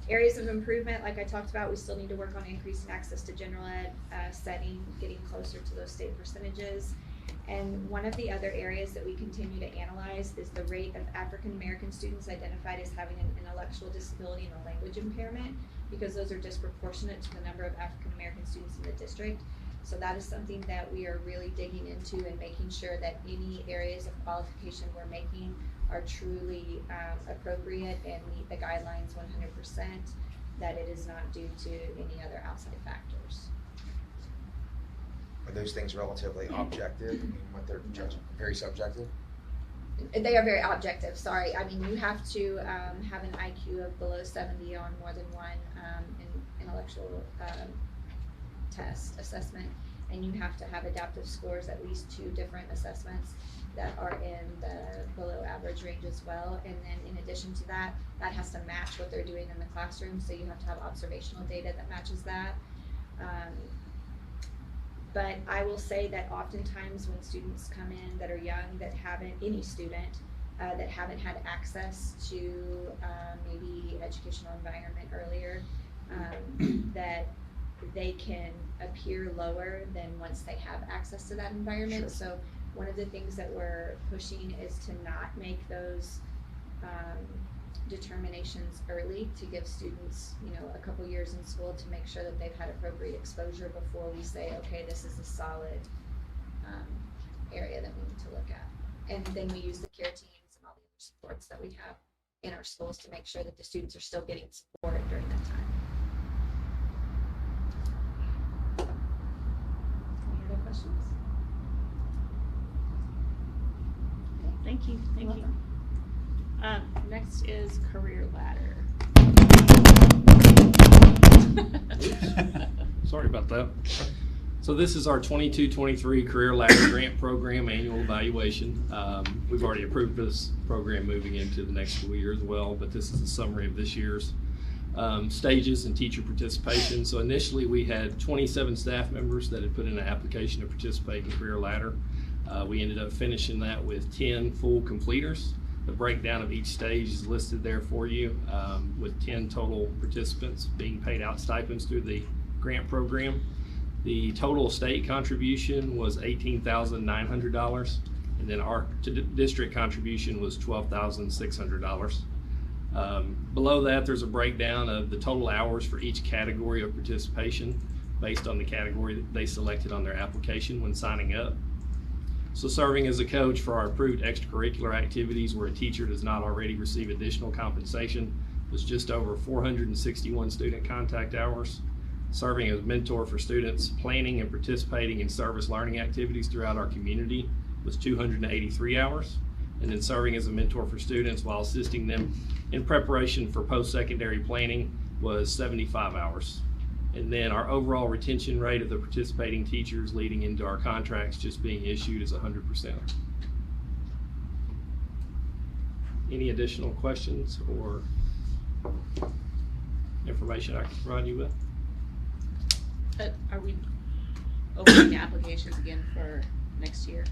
K: Areas of improvement, like I talked about, we still need to work on increasing access to general ed setting, getting closer to those state percentages. And one of the other areas that we continue to analyze is the rate of African American students identified as having an intellectual disability and a language impairment, because those are disproportionate to the number of African American students in the district. So that is something that we are really digging into and making sure that any areas of qualification we're making are truly appropriate and meet the guidelines 100%, that it is not due to any other outside factors.
B: Are those things relatively objective? I mean, what they're judging, very subjective?
K: they are very objective, sorry. I mean, you have to have an IQ of below 70 on more than one intellectual test assessment, and you have to have adaptive scores, at least 2 different assessments that are in the below average range as well. And then in addition to that, that has to match what they're doing in the classroom, so you have to have observational data that matches that. But I will say that oftentimes when students come in that are young, that haven't, any student that haven't had access to maybe educational environment earlier, that they can appear lower than once they have access to that environment. Sure. So one of the things that we're pushing is to not make those determinations early, to give students, a couple years in school to make sure that they've had appropriate exposure before we say, okay, this is a solid area that we need to look at. And then we use the care teams and all the other supports that we have in our schools to make sure that the students are still getting support during that time. Any other questions?
A: Thank you. Thank you. Next is career ladder.
M: Sorry about that. So this is our 22-23 Career Ladder Grant Program annual evaluation. We've already approved this program moving into the next school year as well, but this is a summary of this year's stages and teacher participation. So initially we had 27 staff members that had put in an application to participate in Career Ladder. We ended up finishing that with 10 full completers. The breakdown of each stage is listed there for you, with 10 total participants being paid out stipends through the grant program. The total state contribution was $18,900, and then our district contribution was $12,600. Below that, there's a breakdown of the total hours for each category of participation based on the category that they selected on their application when signing up. So serving as a coach for our approved extracurricular activities where a teacher does not already receive additional compensation was just over 461 student contact hours. Serving as mentor for students planning and participating in service learning activities throughout our community was 283 hours. And then serving as a mentor for students while assisting them in preparation for post-secondary planning was 75 hours. And then our overall retention rate of the participating teachers leading into our contracts just being issued is 100%. Any additional questions or information I can provide you with?
A: Are we opening the applications again for next year?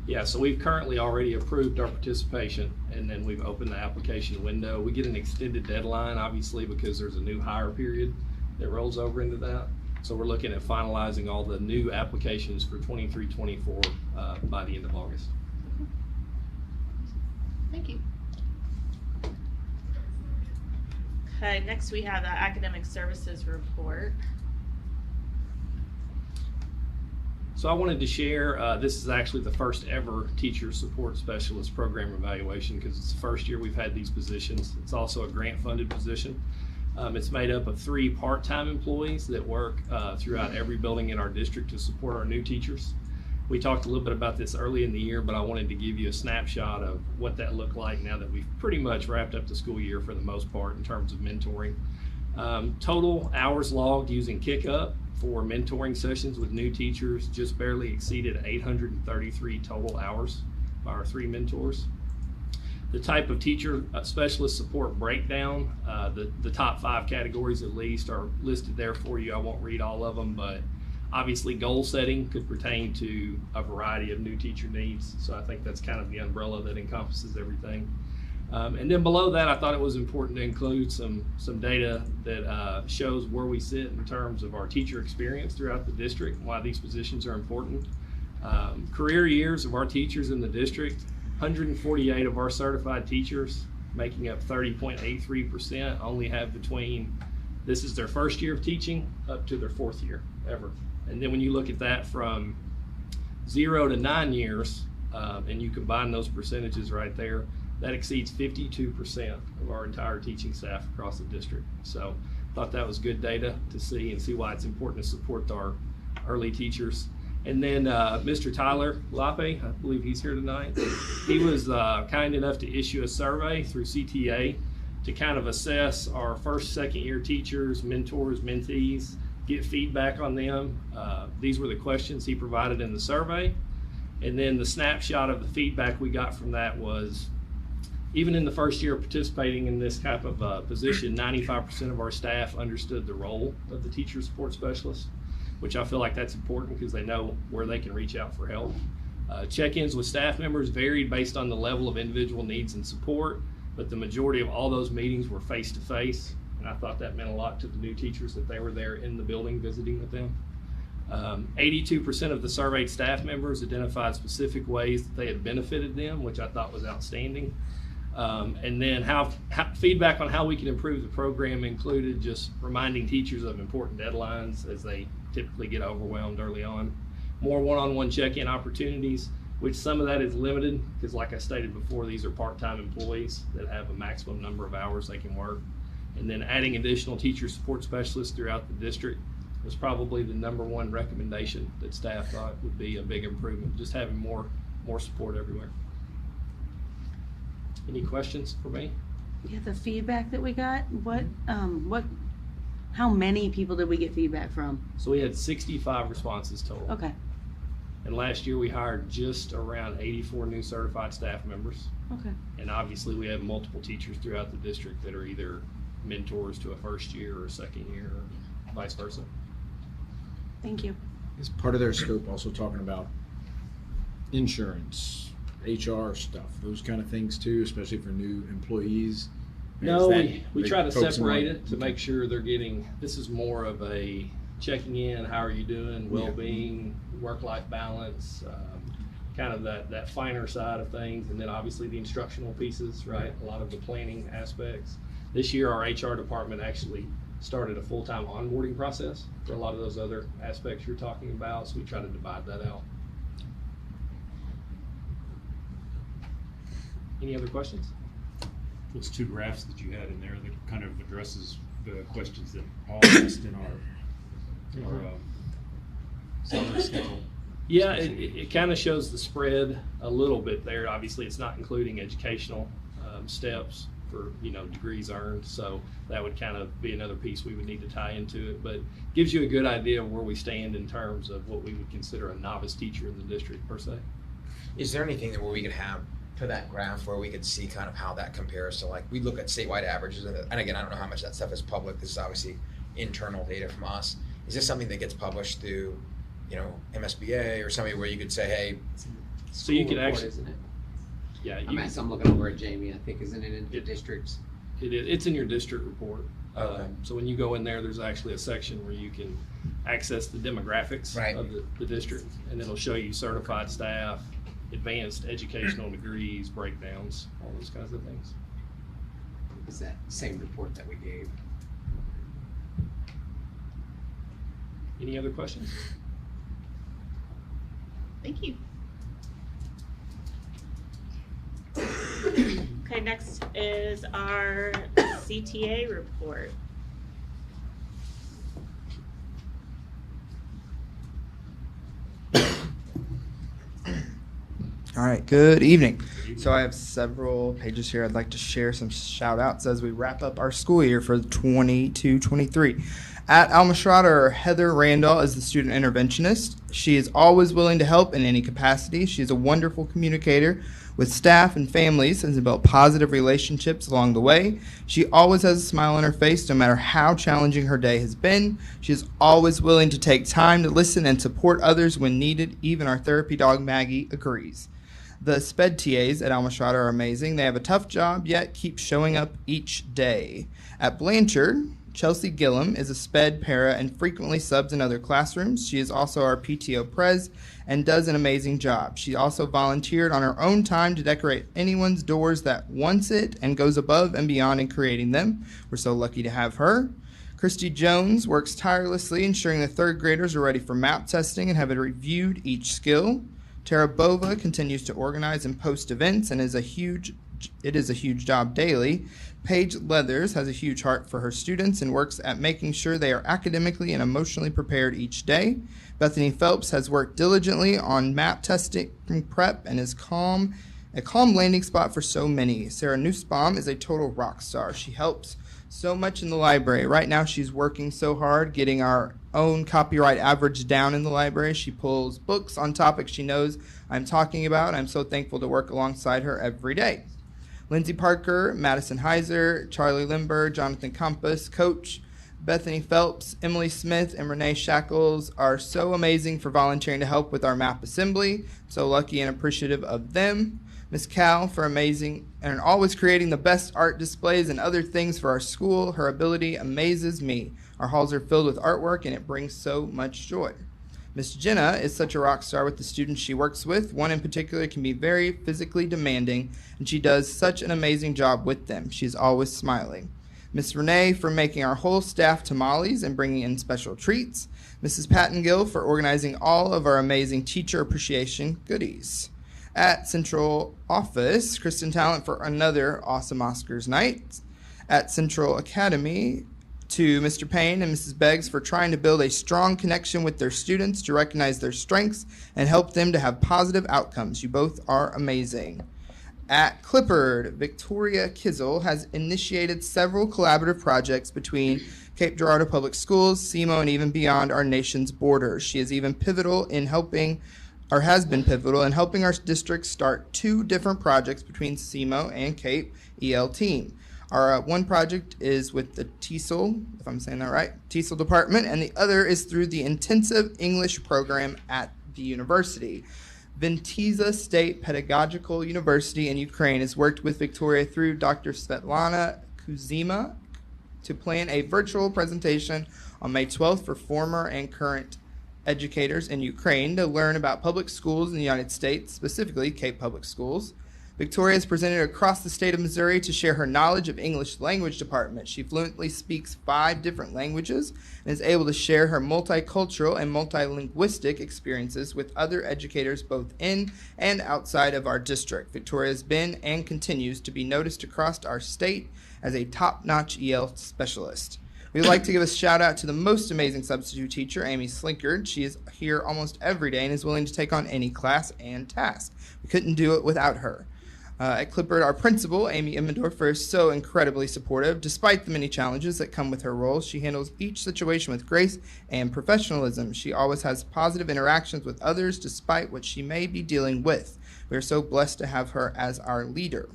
M: Yeah, so we've currently already approved our participation, and then we've opened the application window. We get an extended deadline, obviously, because there's a new hire period that rolls over into that. So we're looking at finalizing all the new applications for 23-24 by the end of August.
A: Thank you. Okay, next we have the academic services report.
M: So I wanted to share, this is actually the first ever teacher support specialist program evaluation because it's the first year we've had these positions. It's also a grant funded position. It's made up of 3 part-time employees that work throughout every building in our district to support our new teachers. We talked a little bit about this early in the year, but I wanted to give you a snapshot of what that looked like now that we've pretty much wrapped up the school year for the most part in terms of mentoring. Total hours logged using KickUp for mentoring sessions with new teachers just barely exceeded 833 total hours by our 3 mentors. The type of teacher specialist support breakdown, the top 5 categories at least are listed there for you. I won't read all of them, but obviously goal setting could pertain to a variety of new teacher needs. So I think that's kind of the umbrella that encompasses everything. And then below that, I thought it was important to include some data that shows where we sit in terms of our teacher experience throughout the district and why these positions are important. Career years of our teachers in the district, 148 of our certified teachers, making up 30.83%, only have between, this is their first year of teaching, up to their 4th year ever. And then when you look at that from 0 to 9 years, and you combine those percentages right there, that exceeds 52% of our entire teaching staff across the district. So I thought that was good data to see and see why it's important to support our early teachers. And then Mr. Tyler Lape, I believe he's here tonight. He was kind enough to issue a survey through CTA to kind of assess our first, second year teachers, mentors, mentees, get feedback on them. These were the questions he provided in the survey. And then the snapshot of the feedback we got from that was, even in the first year of participating in this type of position, 95% of our staff understood the role of the teacher support specialist, which I feel like that's important because they know where they can reach out for help. Check-ins with staff members varied based on the level of individual needs and support, but the majority of all those meetings were face-to-face, and I thought that meant a lot to the new teachers that they were there in the building visiting with them. 82% of the surveyed staff members identified specific ways that they had benefited them, which I thought was outstanding. And then how feedback on how we can improve the program included just reminding teachers of important deadlines as they typically get overwhelmed early on. More one-on-one check-in opportunities, which some of that is limited because, like I stated before, these are part-time employees that have a maximum number of hours they can work. And then adding additional teacher support specialists throughout the district was probably the #1 recommendation that staff thought would be a big improvement, just having more support everywhere. Any questions for me?
C: Yeah, the feedback that we got, how many people did we get feedback from?
M: So we had 65 responses total.
C: Okay,
M: And last year we hired just around 84 new certified staff members.
C: okay.
M: And obviously we have multiple teachers throughout the district that are either mentors to a first year or a second year or vice versa.
C: Thank you.
J: Is part of their scope also talking about insurance, HR stuff, those kind of things too, especially for new employees?
M: No, we
J: They
M: try to
J: focus
M: separate
J: on-
M: it to make sure they're getting, this is more of a checking in, how are you doing, well-being, work-life balance, kind of that finer side of things, and then obviously the instructional pieces, right? A lot of the planning aspects. This year, our HR department actually started a full-time onboarding process for a lot of those other aspects you're talking about, so we try to divide that out. Any other questions?
N: Those 2 graphs that you had in there that kind of addresses the questions that Paul asked in our salary schedule.
M: Yeah, it kind of shows the spread a little bit there. Obviously, it's not including educational steps for degrees earned, so that would kind of be another piece we would need to tie into it, but gives you a good idea of where we stand in terms of what we would consider a novice teacher in the district per se.
O: Is there anything that where we could have to that graph where we could see kind of how that compares to, like, we look at statewide averages, and again, I don't know how much that stuff is public. This is obviously internal data from us. Is this something that gets published through, MSBA or somebody where you could say, hey,
M: So you could
L: Report,
M: actually,
L: isn't it?
M: yeah,
L: I'm looking over at Jamie. I think isn't it in the districts?
M: it's in your district report.
O: Okay.
M: So when you go in there, there's actually a section where you can access the demographics
O: Right.
M: of the district, and it'll show you certified staff, advanced educational degrees, breakdowns, all those kinds of things.
L: It's that same report that we gave.
M: Any other questions?
A: Thank you. Okay, next is our CTA report.
P: All right, good evening. So I have several pages here. I'd like to share some shout outs as we wrap up our school year for 22-23. At Alma Schroeder, Heather Randall is the student interventionist. She is always willing to help in any capacity. She is a wonderful communicator with staff and families and has built positive relationships along the way. She always has a smile on her face no matter how challenging her day has been. She is always willing to take time to listen and support others when needed. Even our therapy dog Maggie agrees. The SPED TAs at Alma Schroeder are amazing. They have a tough job, yet keep showing up each day. At Blanchard, Chelsea Gillum is a SPED para and frequently subs in other classrooms. She is also our PTO pres and does an amazing job. She also volunteered on her own time to decorate anyone's doors that wants it and goes above and beyond in creating them. We're so lucky to have her. Christy Jones works tirelessly ensuring the third graders are ready for map testing and have reviewed each skill. Tara Bova continues to organize and post events and is a huge it is a huge job daily. Paige Leathers has a huge heart for her students and works at making sure they are academically and emotionally prepared each day. Bethany Phelps has worked diligently on map testing prep and is a calm landing spot for so many. Sarah Nussbaum is a total rock star. She helps so much in the library. Right now she's working so hard getting our own copyright average down in the library. She pulls books on topics she knows I'm talking about. I'm so thankful to work alongside her every day. Lindsay Parker, Madison Heiser, Charlie Limber, Jonathan Compass, Coach, Bethany Phelps, Emily Smith, and Renee Shackles are so amazing for volunteering to help with our map assembly. So lucky and appreciative of them. Miss Cal for amazing and always creating the best art displays and other things for our school. Her ability amazes me. Our halls are filled with artwork and it brings so much joy. Miss Jenna is such a rock star with the students she works with. One in particular can be very physically demanding, and she does such an amazing job with them. She's always smiling. Miss Renee for making our whole staff tamales and bringing in special treats. Mrs. Pattengill for organizing all of our amazing teacher appreciation goodies. At Central Office, Kristen Talent for another awesome Oscars night. At Central Academy, to Mr. Payne and Mrs. Beggs for trying to build a strong connection with their students to recognize their strengths and help them to have positive outcomes. You both are amazing. At Clippard, Victoria Kizel has initiated several collaborative projects between Cape Girardeau Public Schools, SEMO, and even beyond our nation's borders. She is even pivotal in helping, or has been pivotal in helping our district start 2 different projects between SEMO and Cape EL team. Our one project is with the TESOL, if I'm saying that right, TESOL department, and the other is through the intensive English program at the university. Vintiza State Pedagogical University in Ukraine has worked with Victoria through Dr. Svetlana Kuzima to plan a virtual presentation on May 12th for former and current educators in Ukraine to learn about public schools in the United States, specifically Cape Public Schools. Victoria is presented across the state of Missouri to share her knowledge of English language department. She fluently speaks 5 different languages and is able to share her multicultural and multilinguistic experiences with other educators both in and outside of our district. Victoria has been and continues to be noticed across our state as a top-notch EL specialist. We'd like to give a shout out to the most amazing substitute teacher, Amy Slinkard. She is here almost every day and is willing to take on any class and task. We couldn't do it without her. At Clippard, our principal, Amy Immendorfer, is so incredibly supportive. Despite the many challenges that come with her roles, she handles each situation with grace and professionalism. She always has positive interactions with others despite what she may be dealing with. We are so blessed to have her as our leader.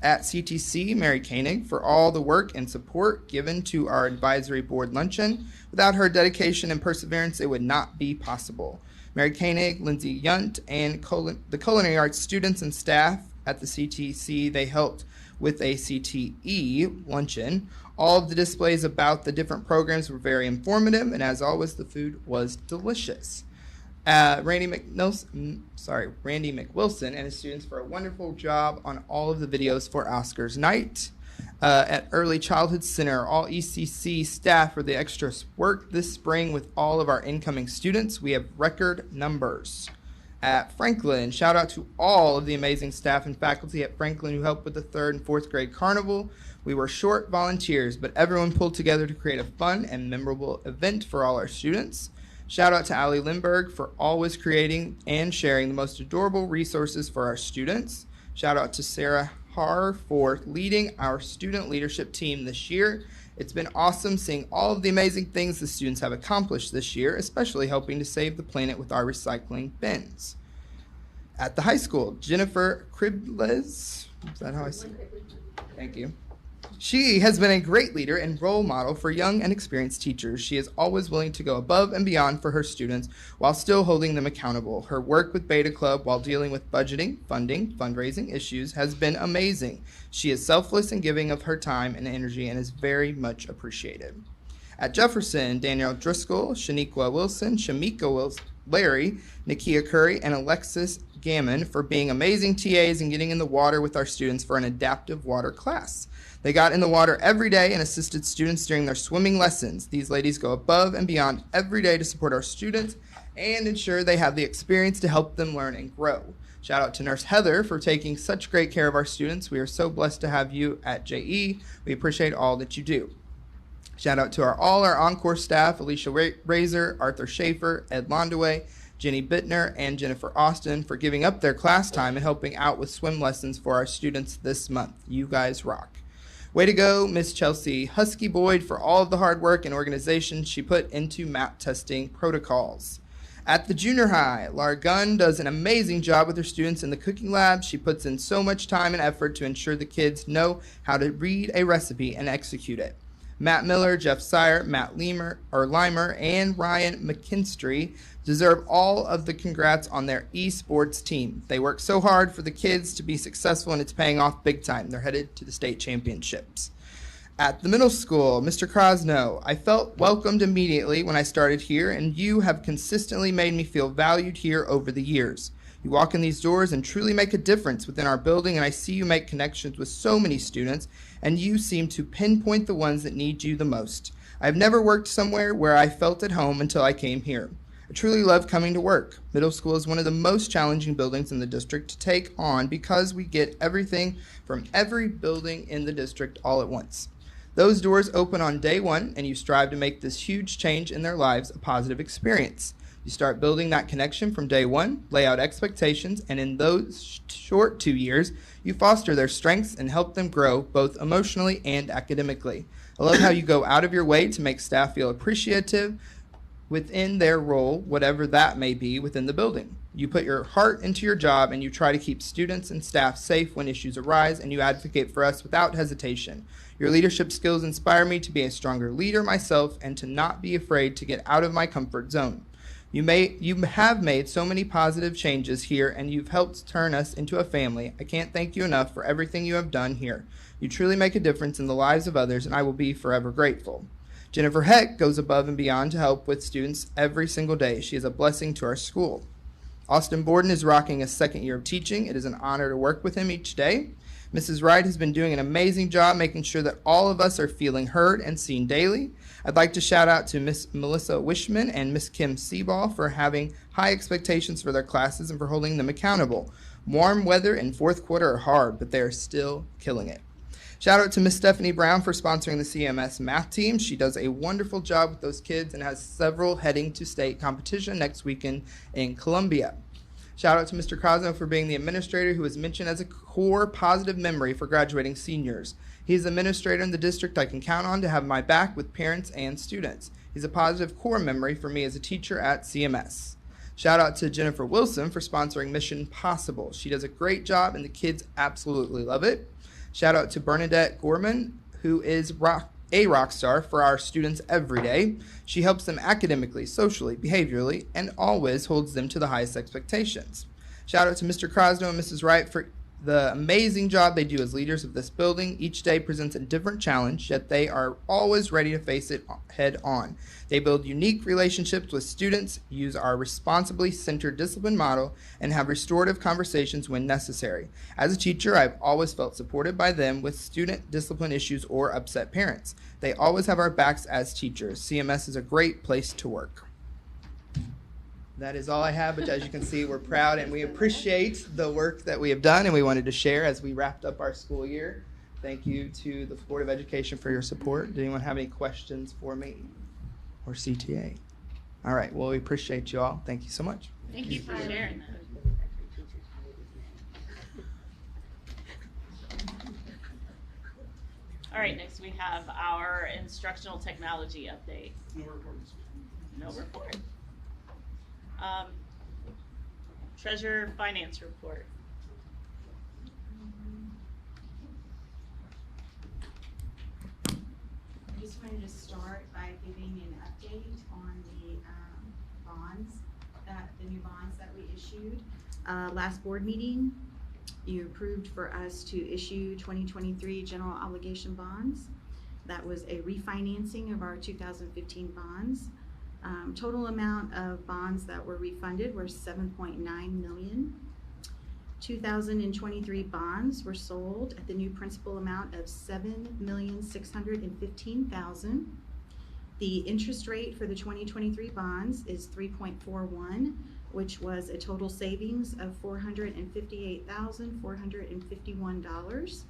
P: At CTC, Mary Koenig, for all the work and support given to our advisory board luncheon. Without her dedication and perseverance, it would not be possible. Mary Koenig, Lindsay Yunt, and the culinary arts students and staff at the CTC, they helped with a CTE luncheon. All of the displays about the different programs were very informative, and as always, the food was delicious. Randy McWilson and his students for a wonderful job on all of the videos for Oscars night. At Early Childhood Center, all ECC staff for the extra work this spring with all of our incoming students. We have record numbers. At Franklin, shout out to all of the amazing staff and faculty at Franklin who helped with the 3rd and 4th grade carnival. We were short volunteers, but everyone pulled together to create a fun and memorable event for all our students. Shout out to Allie Lindberg for always creating and sharing the most adorable resources for our students. Shout out to Sarah Har for leading our student leadership team this year. It's been awesome seeing all of the amazing things the students have accomplished this year, especially helping to save the planet with our recycling bins. At the high school, Jennifer Kribles, is that how I say it? Thank you. She has been a great leader and role model for young and experienced teachers. She is always willing to go above and beyond for her students while still holding them accountable. Her work with Beta Club while dealing with budgeting, funding, fundraising issues has been amazing. She is selfless and giving of her time and energy and is very much appreciated. At Jefferson, Danielle Driscoll, Shaniqua Wilson, Shamika Wilson, Larry, Nakia Curry, and Alexis Gammon for being amazing TAs and getting in the water with our students for an adaptive water class. They got in the water every day and assisted students during their swimming lessons. These ladies go above and beyond every day to support our students and ensure they have the experience to help them learn and grow. Shout out to Nurse Heather for taking such great care of our students. We are so blessed to have you at JE. We appreciate all that you do. Shout out to all our Encore staff, Alicia Razor, Arthur Schaefer, Ed Londaway, Jenny Bittner, and Jennifer Austin for giving up their class time and helping out with swim lessons for our students this month. You guys rock. Way to go, Miss Chelsea Husky Boyd, for all of the hard work and organization she put into map testing protocols. At the junior high, Laura Gunn does an amazing job with her students in the cooking lab. She puts in so much time and effort to ensure the kids know how to read a recipe and execute it. Matt Miller, Jeff Sire, Matt Limer, and Ryan McKinstry deserve all of the congrats on their esports team. They work so hard for the kids to be successful, and it's paying off big time. They're headed to the state championships. At the middle school, Mr. Krosno, I felt welcomed immediately when I started here, and you have consistently made me feel valued here over the years. You walk in these doors and truly make a difference within our building, and I see you make connections with so many students, and you seem to pinpoint the ones that need you the most. I've never worked somewhere where I felt at home until I came here. I truly love coming to work. Middle school is one of the most challenging buildings in the district to take on because we get everything from every building in the district all at once. Those doors open on day one, and you strive to make this huge change in their lives a positive experience. You start building that connection from day one, lay out expectations, and in those short 2 years, you foster their strengths and help them grow both emotionally and academically. I love how you go out of your way to make staff feel appreciative within their role, whatever that may be within the building. You put your heart into your job, and you try to keep students and staff safe when issues arise, and you advocate for us without hesitation. Your leadership skills inspire me to be a stronger leader myself and to not be afraid to get out of my comfort zone. You have made so many positive changes here, and you've helped turn us into a family. I can't thank you enough for everything you have done here. You truly make a difference in the lives of others, and I will be forever grateful. Jennifer Heck goes above and beyond to help with students every single day. She is a blessing to our school. Austin Borden is rocking his second year of teaching. It is an honor to work with him each day. Mrs. Wright has been doing an amazing job making sure that all of us are feeling heard and seen daily. I'd like to shout out to Miss Melissa Wishman and Miss Kim Seaball for having high expectations for their classes and for holding them accountable. Warm weather and fourth quarter are hard, but they are still killing it. Shout out to Miss Stephanie Brown for sponsoring the CMS math team. She does a wonderful job with those kids and has several heading to state competition next weekend in Columbia. Shout out to Mr. Cosmo for being the administrator who was mentioned as a core positive memory for graduating seniors. He's the administrator in the district I can count on to have my back with parents and students. He's a positive core memory for me as a teacher at CMS. Shout out to Jennifer Wilson for sponsoring Mission Possible. She does a great job and the kids absolutely love it. Shout out to Bernadette Gorman, who is a rock star for our students every day. She helps them academically, socially, behaviorally, and always holds them to the highest expectations. Shout out to Mr. Krosno and Mrs. Wright for the amazing job they do as leaders of this building. Each day presents a different challenge, yet they are always ready to face it head on. They build unique relationships with students, use our responsibly centered discipline model, and have restorative conversations when necessary. As a teacher, I've always felt supported by them with student discipline issues or upset parents. They always have our backs as teachers. CMS is a great place to work. That is all I have, but as you can see, we're proud and we appreciate the work that we have done, and we wanted to share as we wrapped up our school year. Thank you to the Board of Education for your support. Did anyone have any questions for me or CTA? All right, well, we appreciate you all. Thank you so much.
A: Thank you for sharing that. All right, next we have our instructional technology update. No reports. No report. Treasurer finance report.
Q: I just wanted to start by giving an update on the bonds, the new bonds that we issued. Last board meeting, you approved for us to issue 2023 general obligation bonds. That was a refinancing of our 2015 bonds. Total amount of bonds that were refunded were $7.9 million. 2023 bonds were sold at the new principal amount of $7,615,000. The interest rate for the 2023 bonds is 3.41. which was a total savings of $458,451.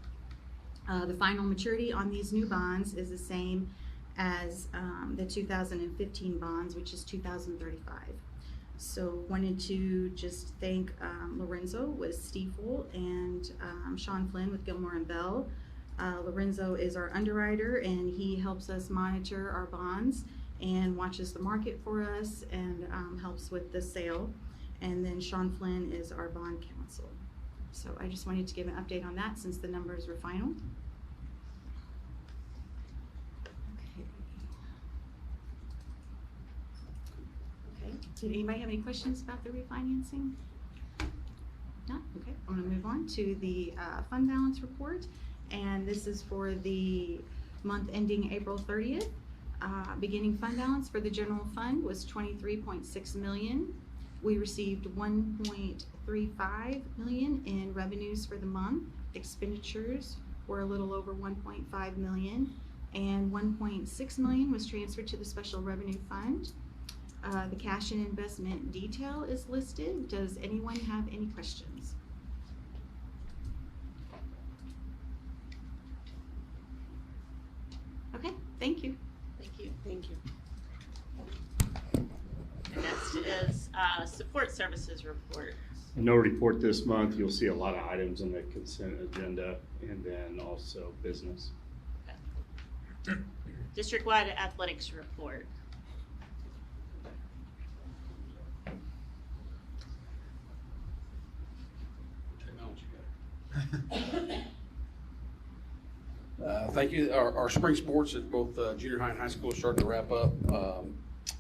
Q: The final maturity on these new bonds is the same as the 2015 bonds, which is 2035. So wanted to just thank Lorenzo with Stiefel and Sean Flynn with Gilmore and Bell. Lorenzo is our underwriter, and he helps us monitor our bonds and watches the market for us and helps with the sale. And then Sean Flynn is our bond counsel. So I just wanted to give an update on that since the numbers were final. Okay. Did anybody have any questions about the refinancing? No? Okay. I'm going to move on to the fund balance report. And this is for the month ending April 30th. Beginning fund balance for the general fund was $23.6 million. We received $1.35 million in revenues for the month. Expenditures were a little over $1.5 million, and $1.6 million was transferred to the special revenue fund. The cash and investment detail is listed. Does anyone have any questions? Okay, thank you.
A: Thank you.
C: Thank you.
A: And next is support services report.
N: No report this month. You'll see a lot of items on the consent agenda, and then also business.
A: Okay. District-wide athletics report.
R: Thank you. Our spring sports at both junior high and high school are starting to wrap up,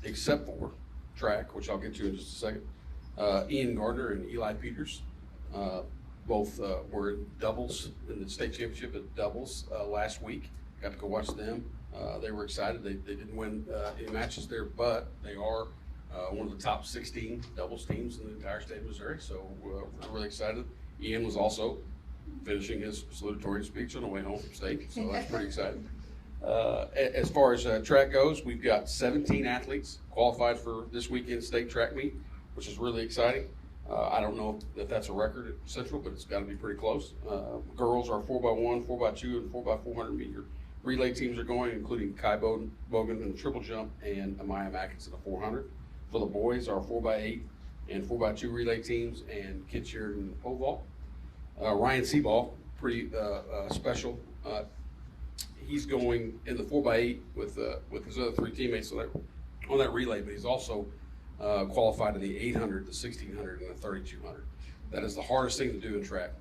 R: except for track, which I'll get to in just a second. Ian Gardner and Eli Peters both were in doubles in the state championship at doubles last week. Got to go watch them. They were excited. They didn't win any matches there, but they are one of the top 16 doubles teams in the entire state of Missouri, so we're really excited. Ian was also finishing his salutatory speech on the way home from state, so that's pretty exciting. As far as track goes, we've got 17 athletes qualified for this weekend's state track meet, which is really exciting. I don't know if that's a record at Central, but it's got to be pretty close. Girls are 4x1, 4x2, and 4x400 meter relay teams are going, including Kai Bogan in the triple jump and Amaya Mackins in the 400. For the boys, our 4x8 and 4x2 relay teams and Kit Sheridan in the pole vault. Ryan Seaball, pretty special. He's going in the 4x8 with his other three teammates on that relay, but he's also qualified in the 800, the 1600, and the 3200. That is the hardest thing to do in track,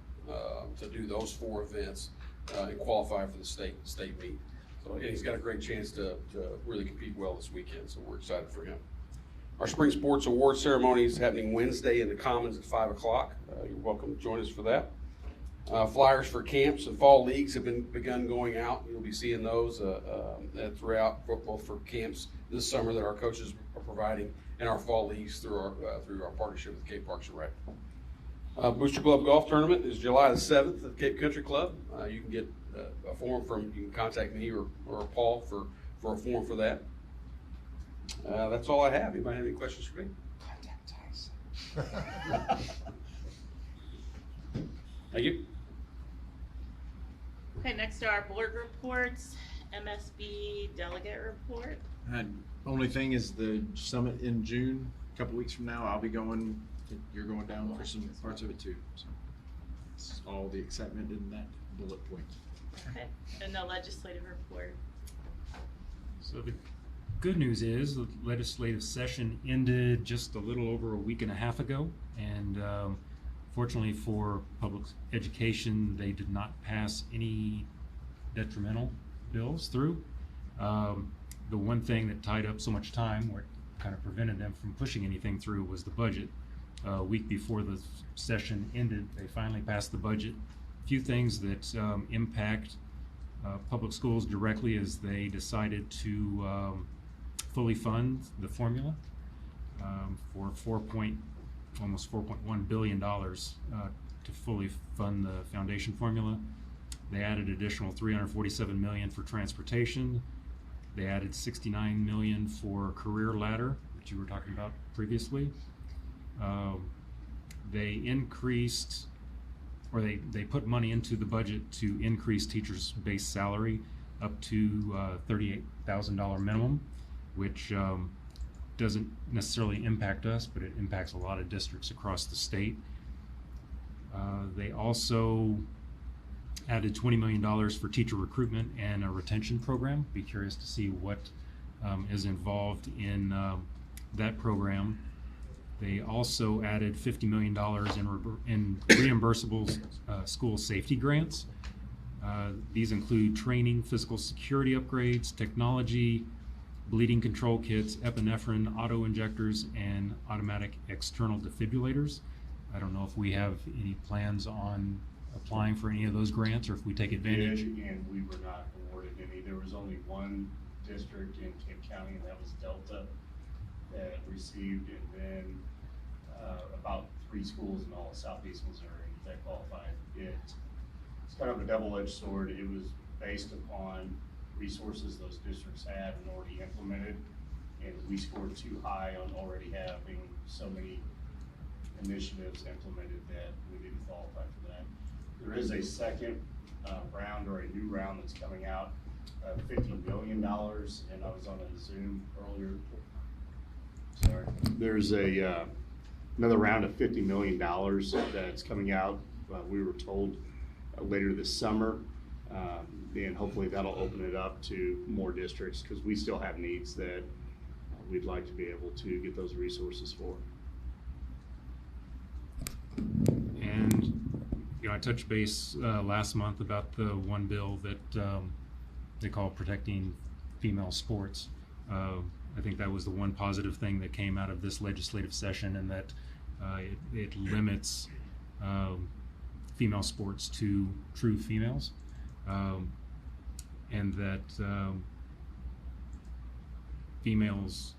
R: to do those four events and qualify for the state meet. So again, he's got a great chance to really compete well this weekend, so we're excited for him. Our spring sports award ceremony is happening Wednesday in the Commons at 5 o'clock. You're welcome to join us for that. Flyers for camps and fall leagues have begun going out. You'll be seeing those throughout, both for camps this summer that our coaches are providing and our fall leagues through our partnership with Cape Parks and Rec. Booster Club Golf Tournament is July the 7th at Cape Country Club. You can get a form you can contact me or Paul for a form for that. That's all I have. Anybody have any questions for me?
L: Contact Tyson.
R: Thank you.
A: Okay, next are our board reports. MSB delegate report.
J: Only thing is the summit in June, a couple weeks from now. I'll be going. You're going down for some parts of it too. So it's all the excitement in that bullet point.
A: Okay, and the legislative report.
N: So the good news is the legislative session ended just a little over a week and a half ago, and fortunately for public education, they did not pass any detrimental bills through. The one thing that tied up so much time, or kind of prevented them from pushing anything through, was the budget. A week before the session ended, they finally passed the budget. A few things that impact public schools directly is they decided to fully fund the formula for almost $4.1 billion to fully fund the foundation formula. They added additional $347 million for transportation. They added $69 million for career ladder, that you were talking about previously. They increased, or they put money into the budget to increase teachers' base salary up to $38,000 minimum, which doesn't necessarily impact us, but it impacts a lot of districts across the state. They also added $20 million for teacher recruitment and a retention program. Be curious to see what is involved in that program. They also added $50 million in reimbursable school safety grants. These include training, physical security upgrades, technology, bleeding control kits, epinephrine, auto injectors, and automatic external defibrillators. I don't know if we have any plans on applying for any of those grants, or if we take advantage.
S: We did, and we were not awarded any. There was only one district in Kent County, and that was Delta, that received, and then about 3 schools in all of southeast Missouri that qualified. It's kind of a double-edged sword. It was based upon resources those districts had and already implemented, and we scored too high on already having so many initiatives implemented that we didn't qualify for that. There is a second round, or a new round, that's coming out of $50 million, and I was on a Zoom earlier. Sorry. There's a another round of $50 million that's coming out. We were told later this summer, and hopefully that'll open it up to more districts, because we still have needs that we'd like to be able to get those resources for.
N: And I touched base last month about the one bill that they call Protecting Female Sports. I think that was the one positive thing that came out of this legislative session, and that it limits female sports to true females, and that females,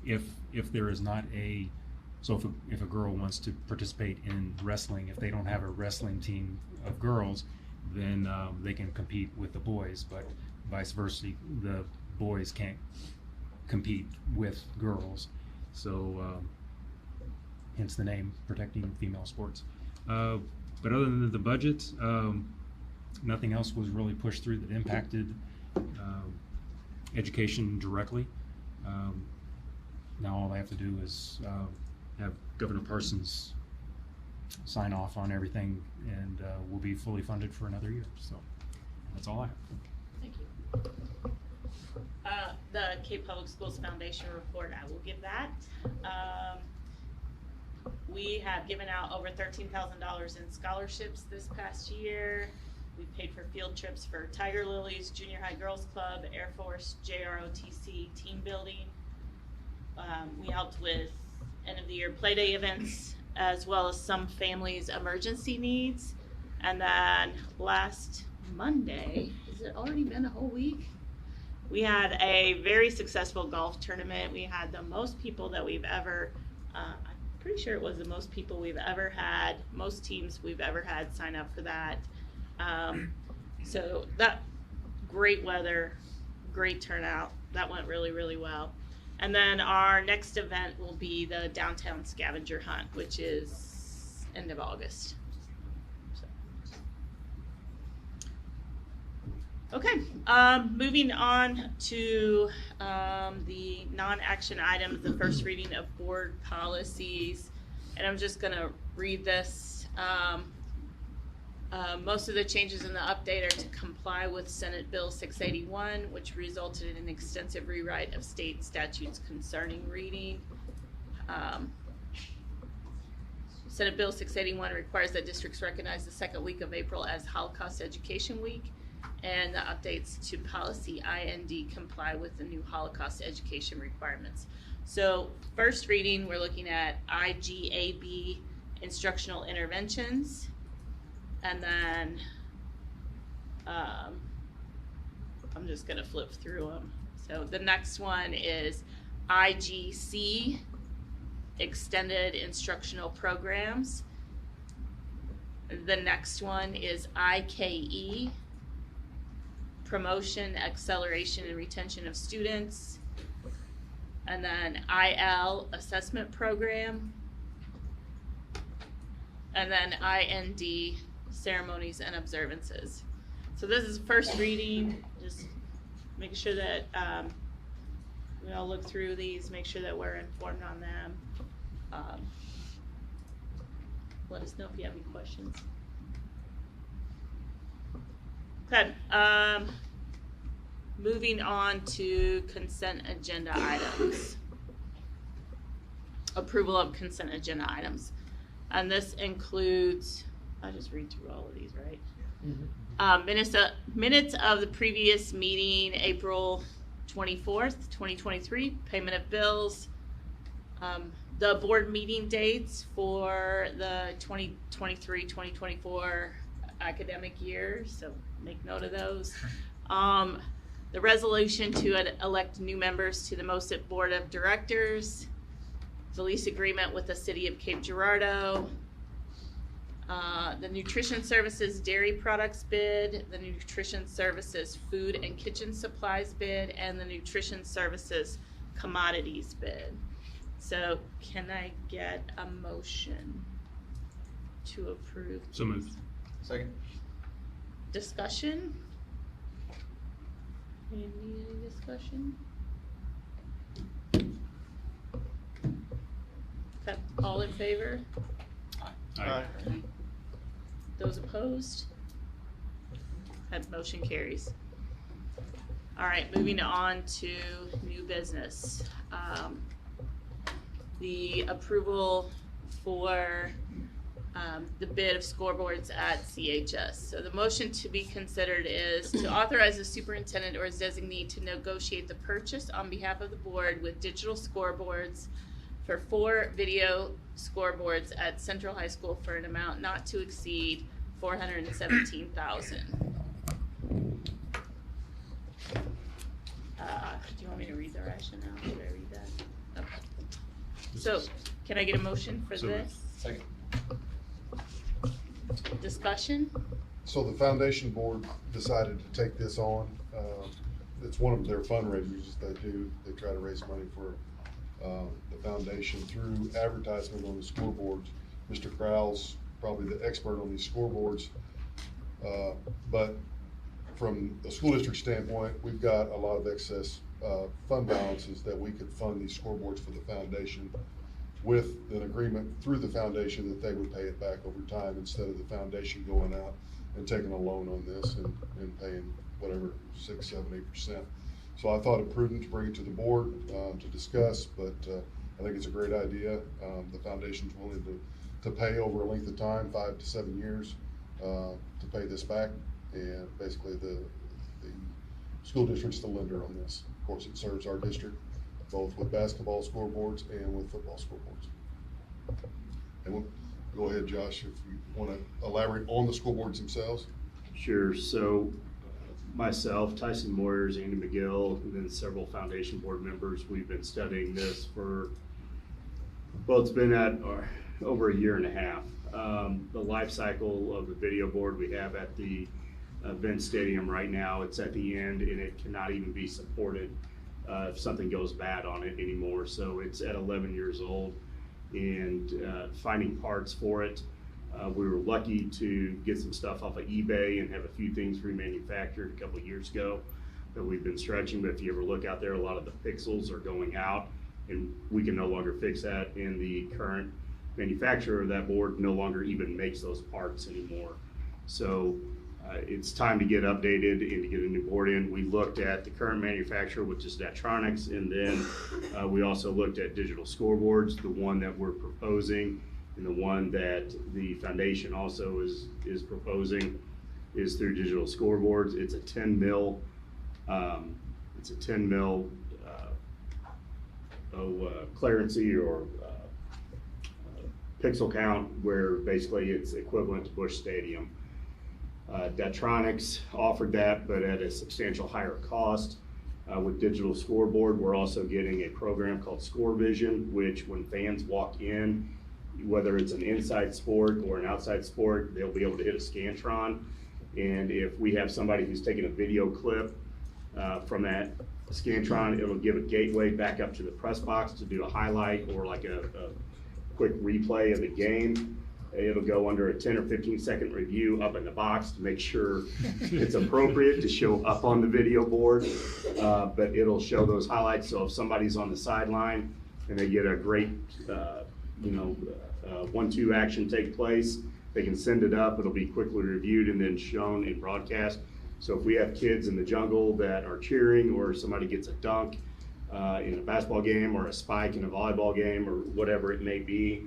N: if there is not a, so if a girl wants to participate in wrestling, if they don't have a wrestling team of girls, then they can compete with the boys, but vice versa, the boys can't compete with girls. So hence the name, Protecting Female Sports. But other than the budget, nothing else was really pushed through that impacted education directly. Now all I have to do is have Governor Parsons sign off on everything, and we'll be fully funded for another year. So that's all I have.
A: Thank you. The Cape Public Schools Foundation report, I will give that. We have given out over $13,000 in scholarships this past year. We've paid for field trips for Tiger Lilies, Junior High Girls Club, Air Force, JROTC, team building. We helped with end of the year play day events, as well as some families' emergency needs. And then last Monday, has it already been a whole week? We had a very successful golf tournament. We had the most people that we've ever, I'm pretty sure it was the most people we've ever had, most teams we've ever had sign up for that. So that, great weather, great turnout. That went really, really well. And then our next event will be the downtown scavenger hunt, which is end of August. Okay, moving on to the non-action items, the first reading of board policies. And I'm just going to read this. Most of the changes in the update are to comply with Senate Bill 681, which resulted in an extensive rewrite of state statutes concerning reading. Senate Bill 681 requires that districts recognize the second week of April as Holocaust Education Week, and the updates to policy IND comply with the new Holocaust education requirements. So first reading, we're looking at IGAB instructional interventions, and then I'm just going to flip through them. So the next one is IGC, extended instructional programs. The next one is IKE, promotion, acceleration, and retention of students. And then IL, assessment program. and then IND, ceremonies and observances. So this is first reading, just making sure that we all look through these, make sure that we're informed on them. Let us know if you have any questions. Okay, moving on to consent agenda items. Approval of consent agenda items. And this includes, I'll just read through all of these, right? Minutes of the previous meeting, April 24th, 2023, payment of bills, the board meeting dates for the 2023-2024 academic year, so make note of those. The resolution to elect new members to the MOSIP Board of Directors, the lease agreement with the City of Cape Girardeau, the Nutrition Services Dairy Products bid, the Nutrition Services Food and Kitchen Supplies bid, and the Nutrition Services Commodities bid. So can I get a motion to approve?
N: So moved.
J: Second.
A: Discussion? Any discussion? Okay, all in favor?
N: Aye.
A: Those opposed? That motion carries. All right, moving on to new business. The approval for the bid of scoreboards at CHS. So the motion to be considered is to authorize the superintendent or his designee to negotiate the purchase on behalf of the board with digital scoreboards for 4 video scoreboards at Central High School for an amount not to exceed $417,000. Do you want me to read the rationale? Should I read that? Okay. So, can I get a motion for this?
J: Second.
A: Discussion?
D: So the foundation board decided to take this on. It's one of their fundraisers they do. They try to raise money for the foundation through advertisement on the scoreboards. Mr. Crowell's probably the expert on these scoreboards. But from a school district standpoint, we've got a lot of excess fund balances that we could fund these scoreboards for the foundation with an agreement through the foundation that they would pay it back over time instead of the foundation going out and taking a loan on this and paying whatever 6, 7, 8%. So I thought it prudent to bring it to the board to discuss, but I think it's a great idea. The foundation's willing to pay over a length of time, 5 to 7 years, to pay this back, and basically the school district's the lender on this. Of course, it serves our district both with basketball scoreboards and with football scoreboards. And we'll go ahead, Josh, if you want to elaborate on the scoreboards themselves.
T: Sure. So myself, Tyson Moyers, Andy McGill, and then several foundation board members, we've been studying this for, well, it's been at over a year and a half. The life cycle of the video board we have at the Vince Stadium right now, it's at the end and it cannot even be supported if something goes bad on it anymore. So it's at 11 years old, and finding parts for it. We were lucky to get some stuff off of eBay and have a few things remanufactured a couple of years ago that we've been stretching. But if you ever look out there, a lot of the pixels are going out, and we can no longer fix that. And the current manufacturer of that board no longer even makes those parts anymore. So it's time to get updated and to get a new board in. We looked at the current manufacturer, which is Datronics, and then we also looked at digital scoreboards. The one that we're proposing and the one that the foundation also is proposing is through digital scoreboards. It's a 10 mil clearancy or pixel count, where basically it's equivalent to Busch Stadium. Datronics offered that, but at a substantial higher cost. With digital scoreboard, we're also getting a program called Score Vision, which when fans walk in, whether it's an inside sport or an outside sport, they'll be able to hit a Scantron. And if we have somebody who's taking a video clip from that Scantron, it'll give a gateway back up to the press box to do a highlight or like a quick replay of the game. It'll go under a 10 or 15-second review up in the box to make sure it's appropriate to show up on the video board. But it'll show those highlights. So if somebody's on the sideline and they get a great, 1-2 action take place, they can send it up. It'll be quickly reviewed and then shown in broadcast. So if we have kids in the jungle that are cheering, or somebody gets a dunk in a basketball game, or a spike in a volleyball game, or whatever it may be,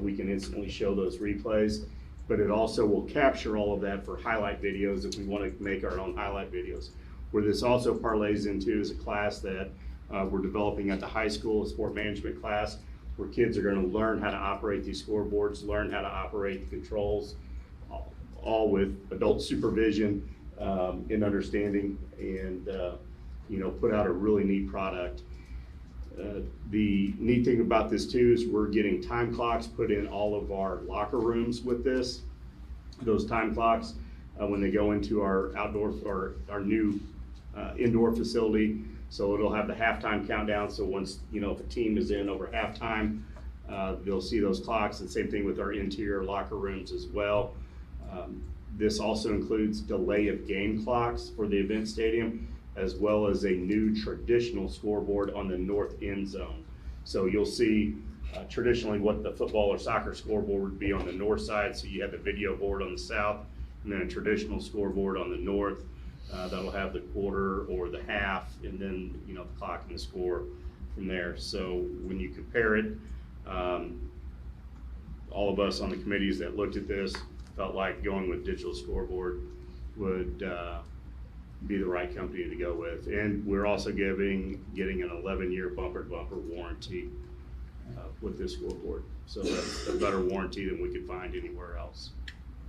T: we can instantly show those replays. But it also will capture all of that for highlight videos if we want to make our own highlight videos. Where this also parlays into is a class that we're developing at the high school, a sport management class, where kids are going to learn how to operate these scoreboards, learn how to operate the controls, all with adult supervision and understanding, and put out a really neat product. The neat thing about this too is we're getting time clocks put in all of our locker rooms with this. Those time clocks, when they go into our outdoor or our new indoor facility, so it'll have the halftime countdown. So once, if a team is in over halftime, they'll see those clocks, and same thing with our interior locker rooms as well. This also includes delay of game clocks for the event stadium, as well as a new traditional scoreboard on the north end zone. So you'll see traditionally what the football or soccer scoreboard would be on the north side. So you have the video board on the south, and then a traditional scoreboard on the north. That'll have the quarter or the half, and then the clock and the score from there. So when you compare it, all of us on the committees that looked at this felt like going with digital scoreboard would be the right company to go with. And we're also getting an 11-year bumper-to-bumper warranty with this scoreboard. So that's a better warranty than we could find anywhere else.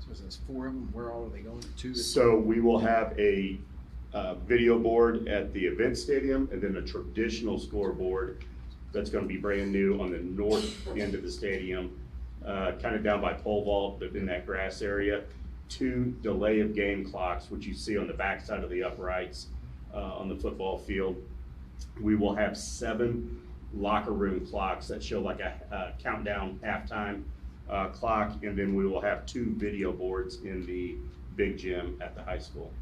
J: So there's 4 of them. Where all are they going to?
T: So we will have a video board at the event stadium, and then a traditional scoreboard that's going to be brand new on the north end of the stadium, kind of down by pole vault, but in that grass area. 2 delay of game clocks, which you see on the back side of the uprights on the football field. We will have 7 locker room clocks that show like a countdown halftime clock, and then we will have 2 video boards in the big gym at the high school.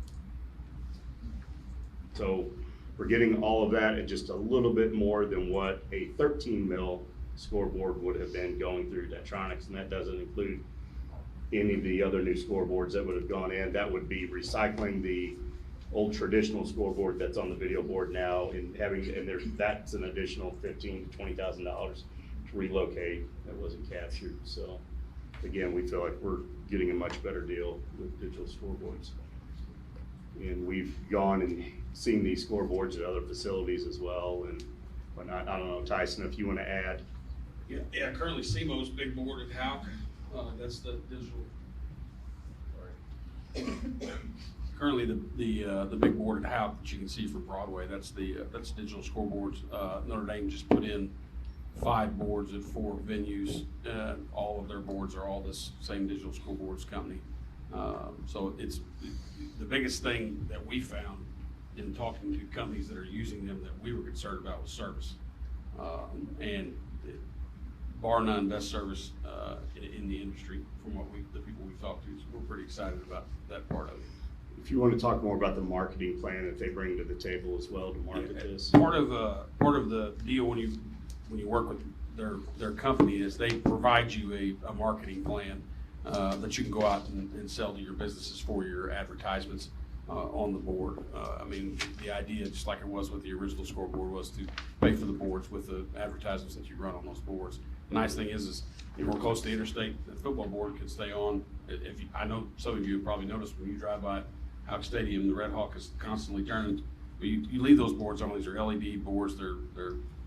T: So we're getting all of that at just a little bit more than what a 13 mil scoreboard would have been going through Detronics, and that doesn't include any of the other new scoreboards that would have gone in. That would be recycling the old traditional scoreboard that's on the video board now, and that's an additional $15,000 to $20,000 to relocate that wasn't captured. So again, we feel like we're getting a much better deal with digital scoreboards. And we've gone and seen these scoreboards at other facilities as well and whatnot. I don't know, Tyson, if you want to add.
R: Yeah, currently SEMO's big board at Houck, that's the digital. Currently the big board at Houck that you can see from Broadway, that's digital scoreboards. Notre Dame just put in 5 boards at 4 venues. All of their boards are all this same digital scoreboards company. So it's the biggest thing that we found in talking to companies that are using them that we were concerned about was service. And bar none, best service in the industry from the people we've talked to. So we're pretty excited about that part of it.
T: If you want to talk more about the marketing plan that they bring to the table as well to market this.
R: Part of the deal when you work with their company is they provide you a marketing plan that you can go out and sell to your businesses for your advertisements on the board. I mean, the idea, just like it was with the original scoreboard, was to pay for the boards with the advertisements that you run on those boards. The nice thing is we're close to the interstate. The football board can stay on. I know some of you have probably noticed when you drive by Houck Stadium, the Red Hawk is constantly turning. But you leave those boards on. These are LED boards. They're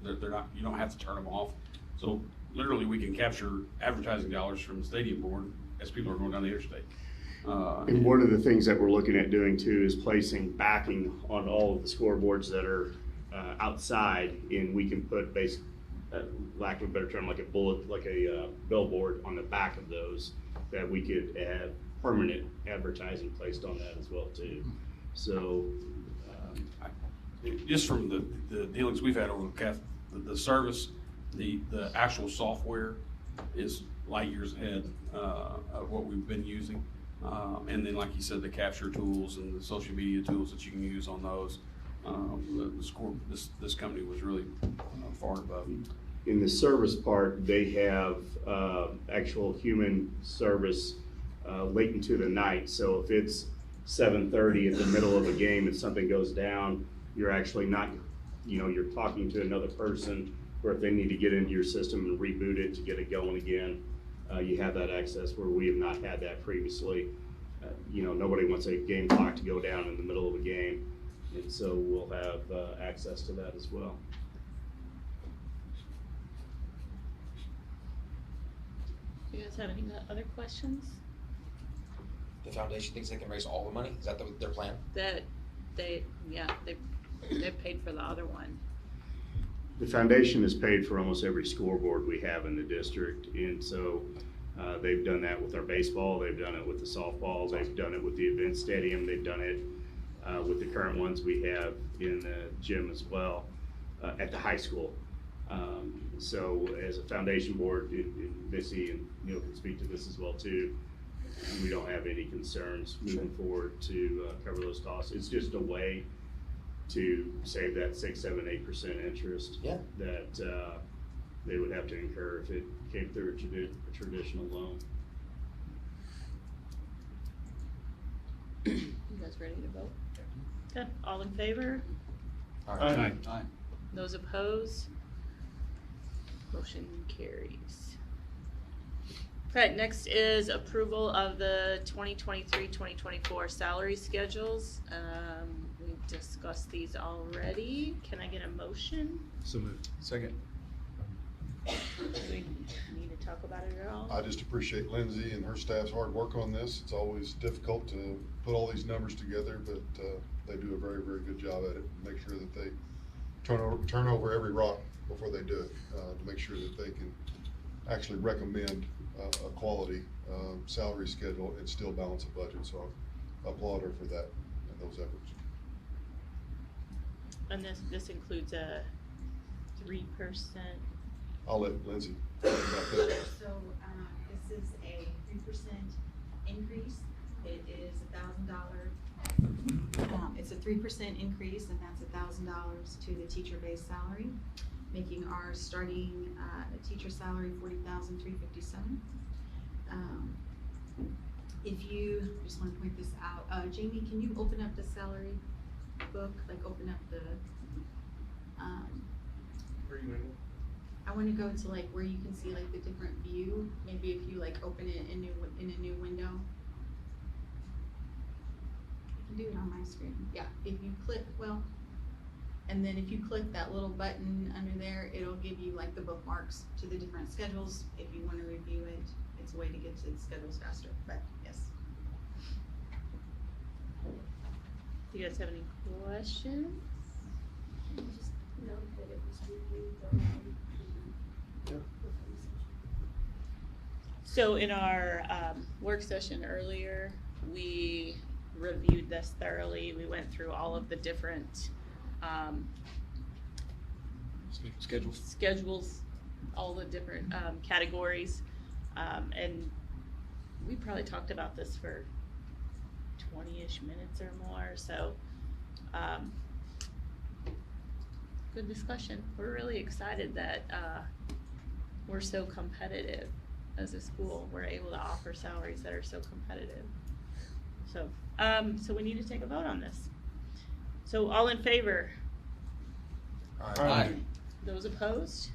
R: not. You don't have to turn them off. So literally, we can capture advertising dollars from the stadium board as people are going down the interstate.
T: And one of the things that we're looking at doing too is placing backing on all of the scoreboards that are outside, and we can put lack of a better term, like a billboard on the back of those that we could have permanent advertising placed on that as well too. So
R: just from the dealings we've had over the service, the actual software is light years ahead of what we've been using. And then, like you said, the capture tools and the social media tools that you can use on those. The score, this company was really far above.
T: In the service part, they have actual human service late into the night. So if it's 7:30 at the middle of a game and something goes down, you're actually not, you're talking to another person, or if they need to get into your system and reboot it to get it going again, you have that access where we have not had that previously. Nobody wants a game clock to go down in the middle of a game, and so we'll have access to that as well.
A: Do you guys have any other questions?
O: The foundation thinks they can raise all the money? Is that their plan?
A: That they paid for the other one.
T: The foundation has paid for almost every scoreboard we have in the district, and so they've done that with our baseball, they've done it with the softball, they've done it with the event stadium, they've done it with the current ones we have in the gym as well at the high school. So as a foundation board, and Missy and Neil can speak to this as well too, we don't have any concerns moving forward to cover those costs. It's just a way to save that 6%, 7%, 8% interest that they would have to incur if it came through a traditional loan.
A: You guys ready to vote? Okay, all in favor?
R: Aye.
A: Those opposed? Motion carries. Okay, next is approval of the 2023-2024 salary schedules. We discussed these already. Can I get a motion?
E: So moved.
J: Second.
A: Do we need to talk about it at all?
D: I just appreciate Lindsay and her staff's hard work on this. It's always difficult to put all these numbers together, but they do a very, very good job at it. Make sure that they turn over every rock before they do it, to make sure that they can actually recommend a quality salary schedule and still balance a budget. So I applaud her for that and those efforts.
A: And this includes a 3%.
D: I'll let Lindsay talk about that.
Q: So this is a 3% increase. It is $1,000. It's a 3% increase, and that's $1,000 to the teacher-based salary, making our starting teacher salary $40,357. If you just want to point this out, Jamie, can you open up the salary book? Like open up the.
R: Where are you going?
Q: I want to go to like where you can see like the different view. Maybe if you like open it in a new window. I can do it on my screen. Yeah, if you click, and then if you click that little button under there, it'll give you like the bookmarks to the different schedules. If you want to review it, it's a way to get to the schedules faster. But yes.
A: Do you guys have any questions?
I: Just note that it was reviewed.
A: So in our work session earlier, we reviewed this thoroughly. We went through all of the different schedules, all the different categories, and we probably talked about this for 20-ish minutes or more. So good discussion. We're really excited that we're so competitive as a school. We're able to offer salaries that are so competitive. So, so we need to take a vote on this. So all in favor?
O: Aye.
A: Those opposed?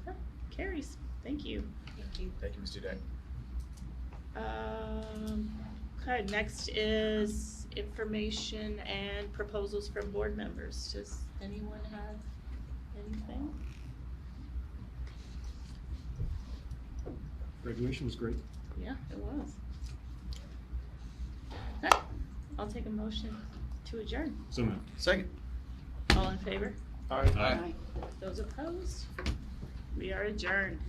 A: Okay, carries. Thank you.
O: Thank you, Ms. Dudek.
A: Okay, next is information and proposals from board members. Does anyone have anything?
M: Graduation was great.
A: Yeah, it was. Okay, I'll take a motion to adjourn.
M: So moved.
J: Second.
A: All in favor?
J: Aye.
A: Those opposed? We are adjourned.